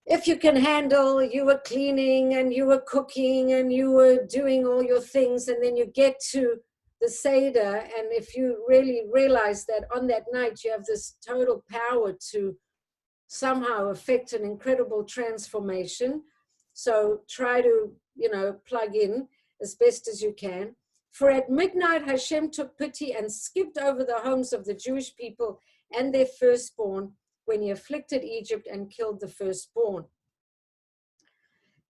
if you can handle, you were cleaning and you were cooking and you were doing all your things, and then you get to the Seder, and if you really realize that on that night you have this total power to somehow affect an incredible transformation, so try to, plug in as best as you can. For at midnight Hashem took pity and skipped over the homes of the Jewish people and their firstborn when he afflicted Egypt and killed the firstborn.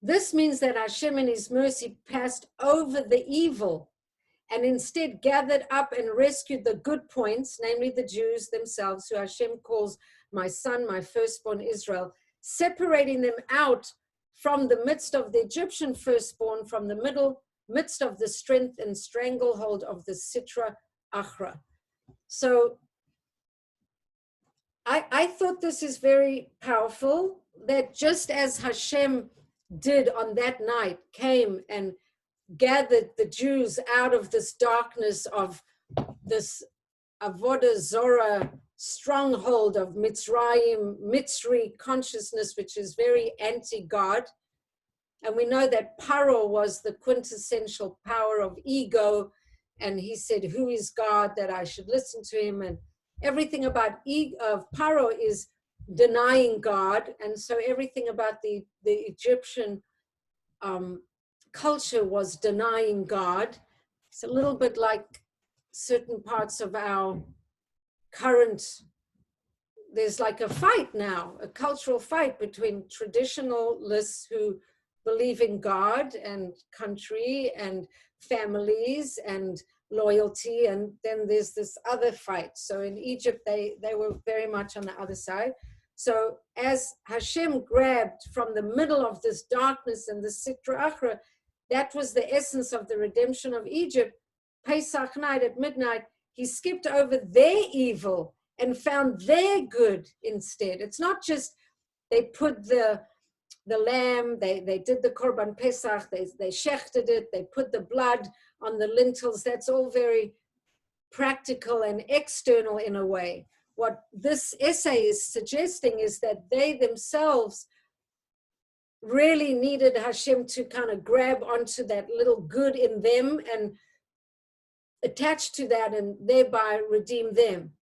This means that Hashem in his mercy passed over the evil and instead gathered up and rescued the good points, namely the Jews themselves, who Hashem calls my son, my firstborn Israel, separating them out from the midst of the Egyptian firstborn, from the midst of the strength and stranglehold of the Sitra Achra. So I thought this is very powerful, that just as Hashem did on that night, came and gathered the Jews out of this darkness of this Avodah Zorah stronghold of Mitzrayim, Mitzri consciousness, which is very anti-God. And we know that Paro was the quintessential power of ego, and he said, who is God that I should listen to him? And everything about Paro is denying God, and so everything about the Egyptian culture was denying God. It's a little bit like certain parts of our current, there's like a fight now, a cultural fight between traditionalists who believe in God and country and families and loyalty, and then there's this other fight. So in Egypt, they were very much on the other side. So as Hashem grabbed from the middle of this darkness and the Sitra Achra, that was the essence of the redemption of Egypt. Pesach night at midnight, he skipped over their evil and found their good instead. It's not just they put the lamb, they did the Korban Pesach, they shechted it, they put the blood on the lintels. That's all very practical and external in a way. what this essay is suggesting is that they themselves really needed Hashem to kind of grab onto that little good in them and attach to that and thereby redeem them.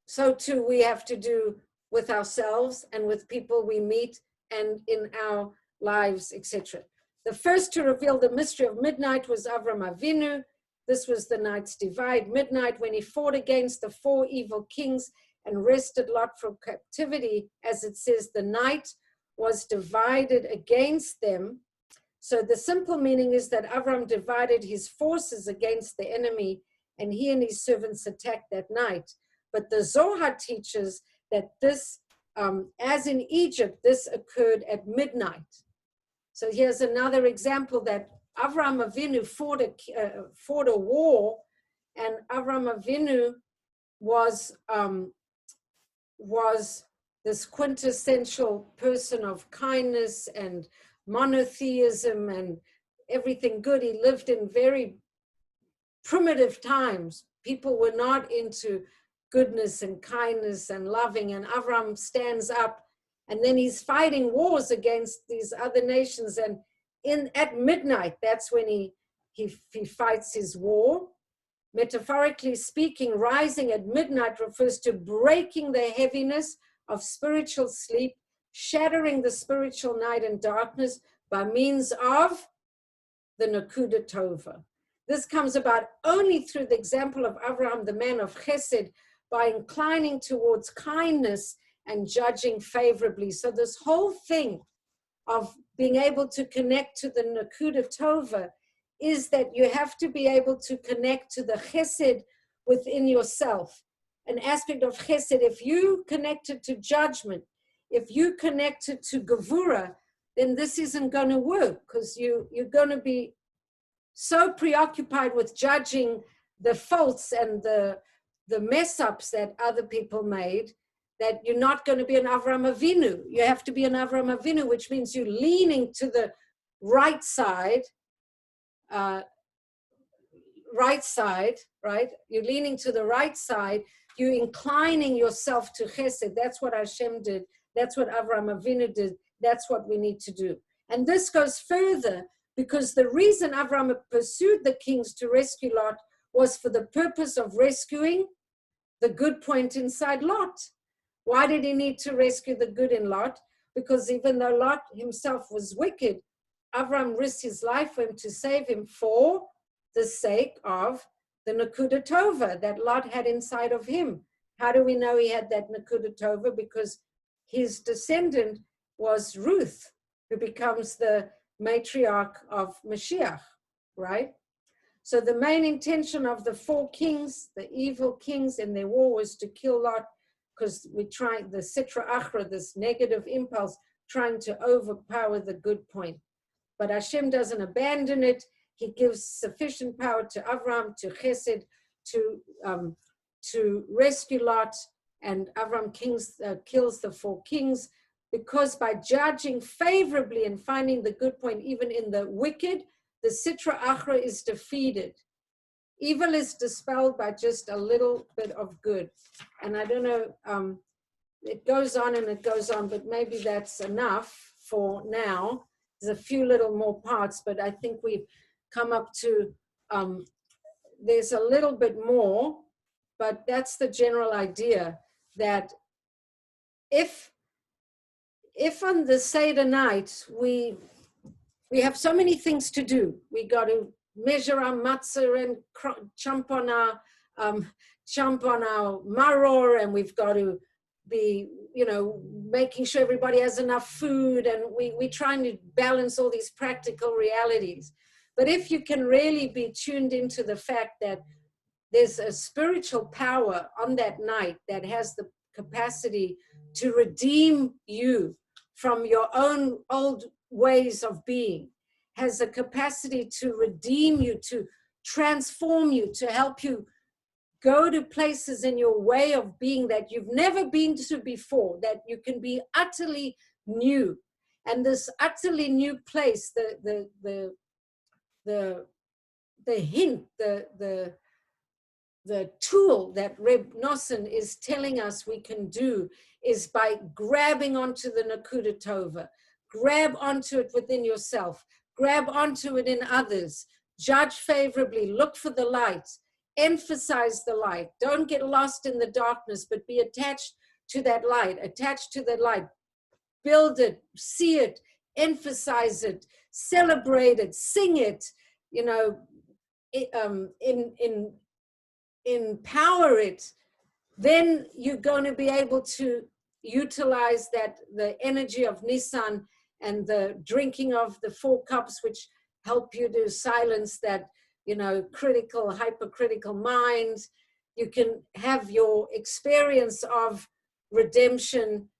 So too we have to do with ourselves and with people we meet and in our lives, etc. The first to reveal the mystery of midnight was Avram Avinu. This was the night's divide, midnight, when he fought against the 4 evil kings and wrested Lot from captivity. As it says, the night was divided against them. So the simple meaning is that Avram divided his forces against the enemy, and he and his servants attacked that night. But the Zohar teaches that this, as in Egypt, this occurred at midnight. So here's another example that Avram Avinu fought a war, and Avram Avinu was this quintessential person of kindness and monotheism and everything good. He lived in very primitive times. People were not into goodness and kindness and loving, and Avram stands up, and then he's fighting wars against these other nations, and at midnight, that's when he fights his war. Metaphorically speaking, rising at midnight refers to breaking the heaviness of spiritual sleep, shattering the spiritual night and darkness by means of the Nakuda Tova. This comes about only through the example of Abraham, the man of Chesed, by inclining towards kindness and judging favorably. So this whole thing of being able to connect to the Nakuda Tova is that you have to be able to connect to the Chesed within yourself. An aspect of Chesed, if you connected to judgment, if you connected to Gevura, then this isn't going to work, because you're going to be so preoccupied with judging the faults and the mess-ups that other people made that you're not going to be an Avram Avinu. You have to be an Avram Avinu, which means you're leaning to the right side, right? You're leaning to the right side. You're inclining yourself to Chesed. That's what Hashem did. That's what Avram Avinu did. That's what we need to do. And this goes further, because the reason Avram pursued the kings to rescue Lot was for the purpose of rescuing the good point inside Lot. Why did he need to rescue the good in Lot? Because even though Lot himself was wicked, Avram risked his life for him to save him for the sake of the Nakuda Tova that Lot had inside of him. How do we know he had that Nakuda Tova? Because his descendant was Ruth, who becomes the matriarch of Mashiach, right? So the main intention of the 4 kings, the evil kings in their war, was to kill Lot, because we try the Sitra Achra, this negative impulse, trying to overpower the good point. But Hashem doesn't abandon it. He gives sufficient power to Avram, to Chesed, to rescue Lot, and Avram kills the 4 kings, because by judging favorably and finding the good point even in the wicked, the Sitra Achra is defeated. Evil is dispelled by just a little bit of good. And I don't know, it goes on and it goes on, but maybe that's enough for now. There's a few little more parts, but I think we've come up to, there's a little bit more, but that's the general idea, that if on the Seder night, we have so many things to do. We got to measure our matzah and chomp on our maror, and we've got to be, making sure everybody has enough food, and we're trying to balance all these practical realities. But if you can really be tuned into the fact that there's a spiritual power on that night that has the capacity to redeem you from your own old ways of being, has a capacity to redeem you, to transform you, to help you go to places in your way of being that you've never been to before, that you can be utterly new. And this utterly new place, the hint, the the tool that Reb Nosson is telling us we can do is by grabbing onto the Nakuda Tova, grab onto it within yourself, grab onto it in others, judge favorably, look for the light, emphasize the light. Don't get lost in the darkness, but be attached to that light, build it, see it, emphasize it, celebrate it, sing it, empower it. Then you're going to be able to utilize that, the energy of Nissan and the drinking of the 4 cups, which help you to silence that, critical, hypercritical mind. You can have your experience of redemption,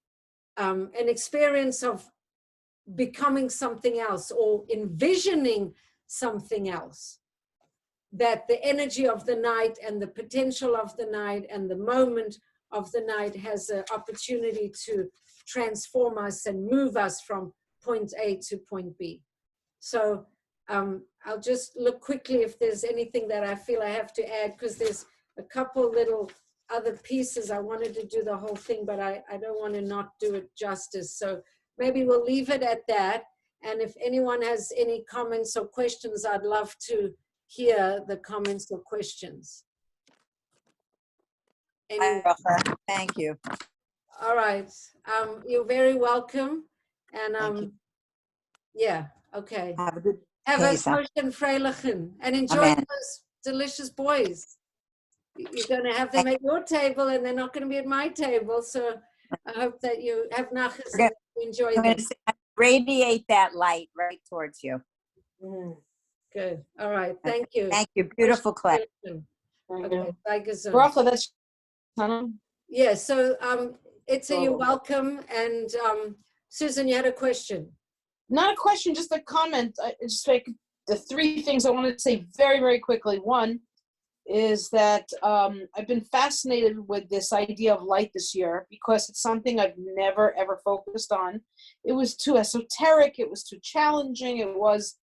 an experience of becoming something else or envisioning something else. That the energy of the night and the potential of the night and the moment of the night has an opportunity to transform us and move us from point A to point B. So I'll just look quickly if there's anything that I feel I have to add, because there's a couple little other pieces. I wanted to do the whole thing, but I don't want to not do it justice. So maybe we'll leave it at that. And if anyone has any comments or questions, I'd love to hear the comments or questions. Hi, Rocha. Thank you. All right. You're very welcome. And Thank you. yeah, okay. Have a good Have a Pesach. kosher freilichen and enjoy Amen. those delicious boys. You're going to have them at your table and they're not going to be at my table. So I hope that you have nachas and enjoy I'm them. going to radiate that light right towards you. Good. All right. Thank you. Thank you. Beautiful class. Okay. Bye, gesund. Rafa, that's Hannah. Yeah, so it's a you're welcome. And Susan, you had a question. Not a question, just a comment. Just like the 3 things I wanted to say very, very quickly. One is that I've been fascinated with this idea of light this year because it's something I've never, ever focused on. It was too esoteric. It was too challenging. It was,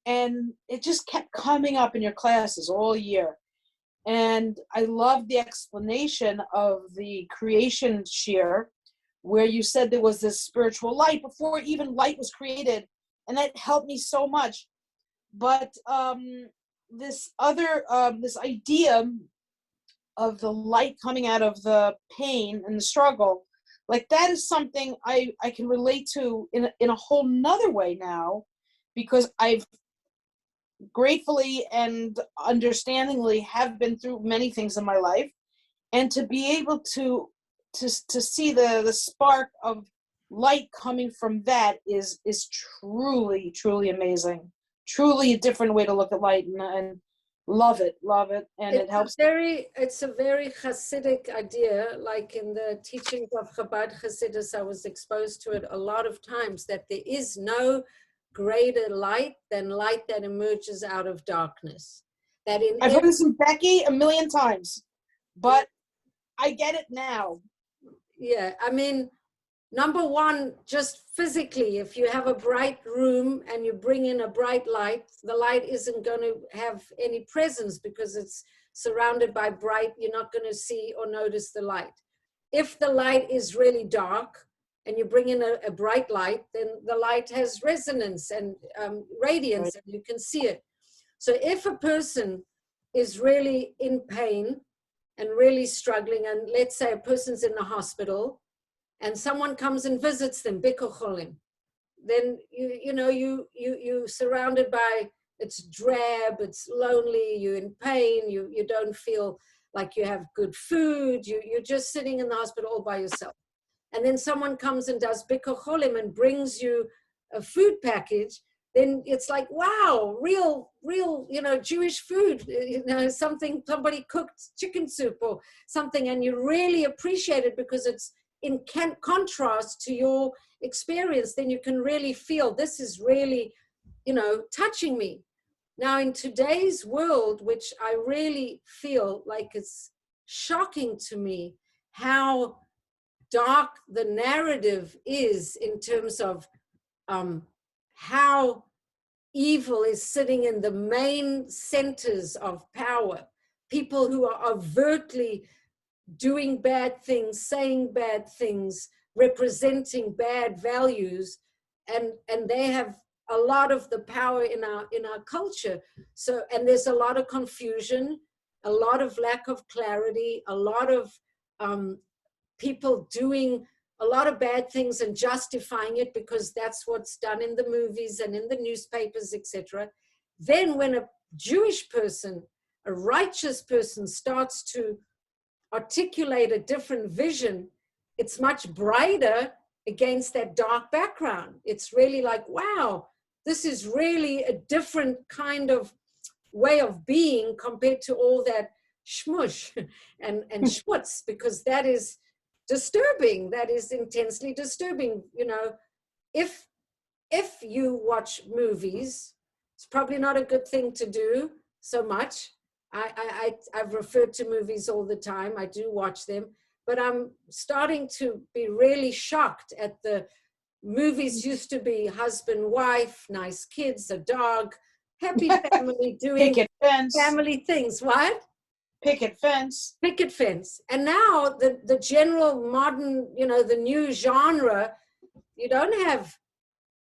and it just kept coming up in your classes all year. And I love the explanation of the creation shir, where you said there was this spiritual light before even light was created. And that helped me so much. But this idea of the light coming out of the pain and the struggle, like that is something I can relate to in a whole nother way now, because I've gratefully and understandingly have been through many things in my life, and to be able to see the spark of light coming from that is truly, truly amazing. Truly a different way to look at light, and love it, and it helps. It's a very Hasidic idea, like in the teachings of Chabad Hasidus, I was exposed to it a lot of times, that there is no greater light than light that emerges out of darkness. I've heard this from Becky a million times, but I get it now. Yeah, I mean, number one, just physically, if you have a bright room and you bring in a bright light, the light isn't going to have any presence because it's surrounded by bright, you're not going to see or notice the light. If the light is really dark and you bring in a bright light, then the light has resonance and radiance, and you can see it. So if a person is really in pain and really struggling, and let's say a person's in the hospital, and someone comes and visits them, bikocholim, then you're surrounded by, it's drab, it's lonely, you're in pain, you don't feel like you have good food, you're just sitting in the hospital all by yourself. And then someone comes and does bikocholim and brings you a food package, then it's like, wow, real, Jewish food, somebody cooked chicken soup or something, and you really appreciate it because it's in contrast to your experience. Then you can really feel this is really, touching me. Now in today's world, which I really feel like it's shocking to me how dark the narrative is in terms of how evil is sitting in the main centers of power. people who are overtly doing bad things, saying bad things, representing bad values, and they have a lot of the power in our culture. So, and there's a lot of confusion, a lot of lack of clarity, a lot of people doing a lot of bad things and justifying it because that's what's done in the movies and in the newspapers, etc. Then when a Jewish person, a righteous person, starts to articulate a different vision, it's much brighter against that dark background. It's really like, wow, this is really a different kind of way of being compared to all that shmush and schmutz, because that is disturbing. That is intensely disturbing. You know, if you watch movies, it's probably not a good thing to do so much. I've referred to movies all the time. I do watch them, but I'm starting to be really shocked at the movies used to be husband, wife, nice kids, a dog, happy family doing Picket fence. family things. What? Picket fence. Picket fence. And now the general modern, you know, the new genre, you don't have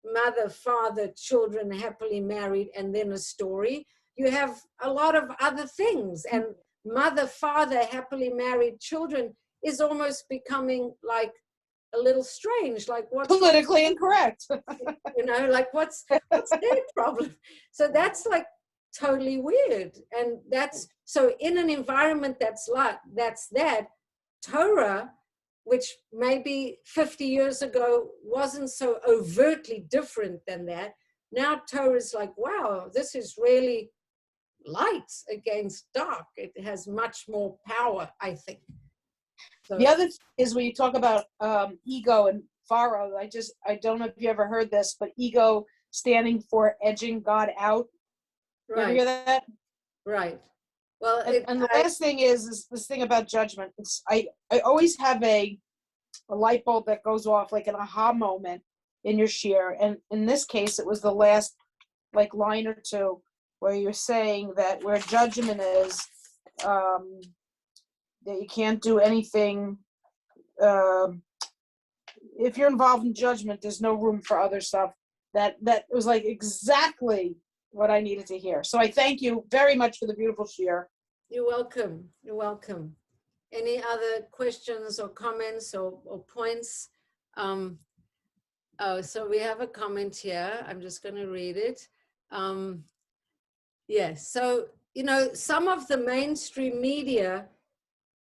mother, father, children happily married and then a story. You have a lot of other things, and mother, father, happily married, children is almost becoming like a little strange, like what's Politically incorrect. you know, like what's their problem? So that's like totally weird. And that's, so in an environment that's like, that Torah, which maybe 50 years ago wasn't so overtly different than that, now Torah is like, wow, this is really light against dark. It has much more power, I think. So, The other thing is when you talk about ego and Pharaoh, I don't know if you ever heard this, but ego standing for edging God out. You ever right, hear that? right. Well, And the last thing is this thing about judgment. I always have a light bulb that goes off, like an aha moment in your share. And in this case, it was the last like line or two where you're saying that where judgment is, that you can't do anything. If you're involved in judgment, there's no room for other stuff. That was like exactly what I needed to hear. So I thank you very much for the beautiful share. You're welcome. You're welcome. Any other questions or comments or points? Oh, so we have a comment here. I'm just going to read it. Yes. So, you know, some of the mainstream media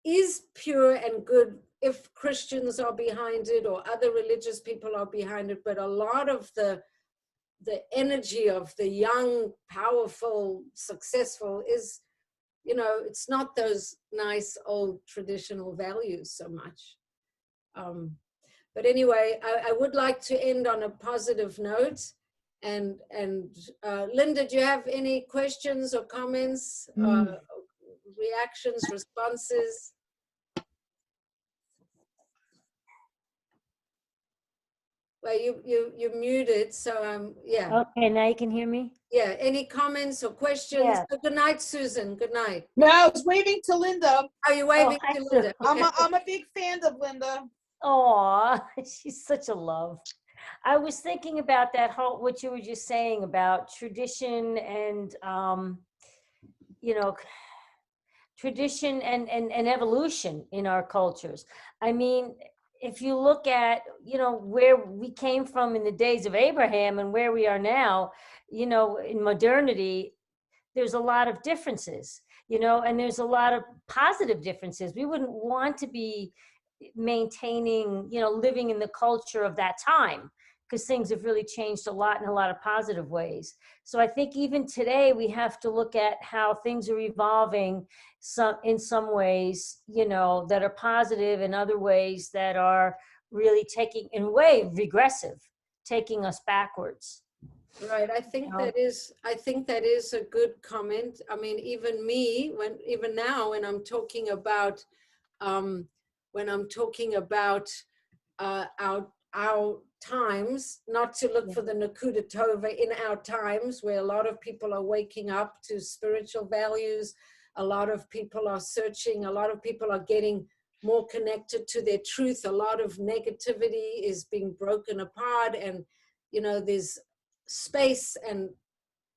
is pure and good if Christians are behind it or other religious people are behind it, but a lot of the energy of the young, powerful, successful is, you know, it's not those nice old traditional values so much. But anyway, I would like to end on a positive note. And Linda, do you have any questions or comments, reactions, responses? Well, you muted, so yeah. Okay, now you can hear me? Yeah, any comments or questions? Yeah. Good night, Susan. Good night. No, I was waving to Linda. Are you waving I to see. Linda? Okay. I'm a big fan of Linda. Aw, she's such a love. I was thinking about that whole, what you were just saying about tradition and, you know, tradition and evolution in our cultures. I mean, if you look at, you know, where we came from in the days of Abraham and where we are now, you know, in modernity, there's a lot of differences, you know, and there's a lot of positive differences. We wouldn't want to be maintaining, you know, living in the culture of that time, because things have really changed a lot in a lot of positive ways. So I think even today we have to look at how things are evolving in some ways, you know, that are positive, and other ways that are really taking, in a way, regressive, taking us backwards. Right. I think that is a good comment. I mean, even me, even now when I'm talking about our times, not to look for the Nakuda Tova in our times, where a lot of people are waking up to spiritual values, A lot of people are searching. A lot of people are getting more connected to their truth. A lot of negativity is being broken apart, and there's space and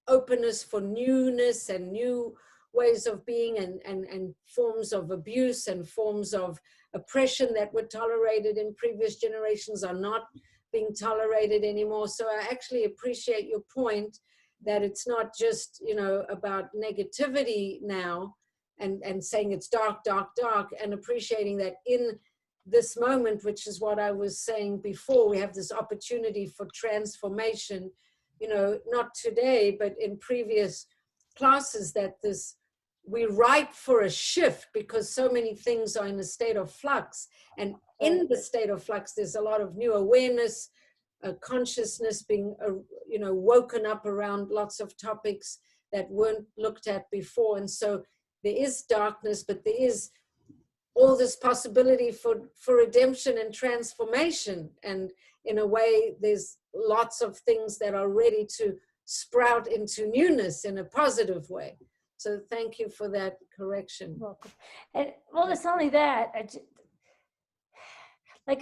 openness for newness and new ways of being, and forms of abuse and forms of oppression that were tolerated in previous generations are not being tolerated anymore. So I actually appreciate your point that it's not just about negativity now, and saying it's dark, and appreciating that in this moment, which is what I was saying before, we have this opportunity for transformation, not today, but in previous classes, that we're ripe for a shift because so many things are in a state of flux. And in the state of flux, there's a lot of new awareness, consciousness being, woken up around lots of topics that weren't looked at before. And so there is darkness, but there is all this possibility for redemption and transformation. And in a way, there's lots of things that are ready to sprout into newness in a positive way. So thank you for that correction. Welcome. And well, it's not only that.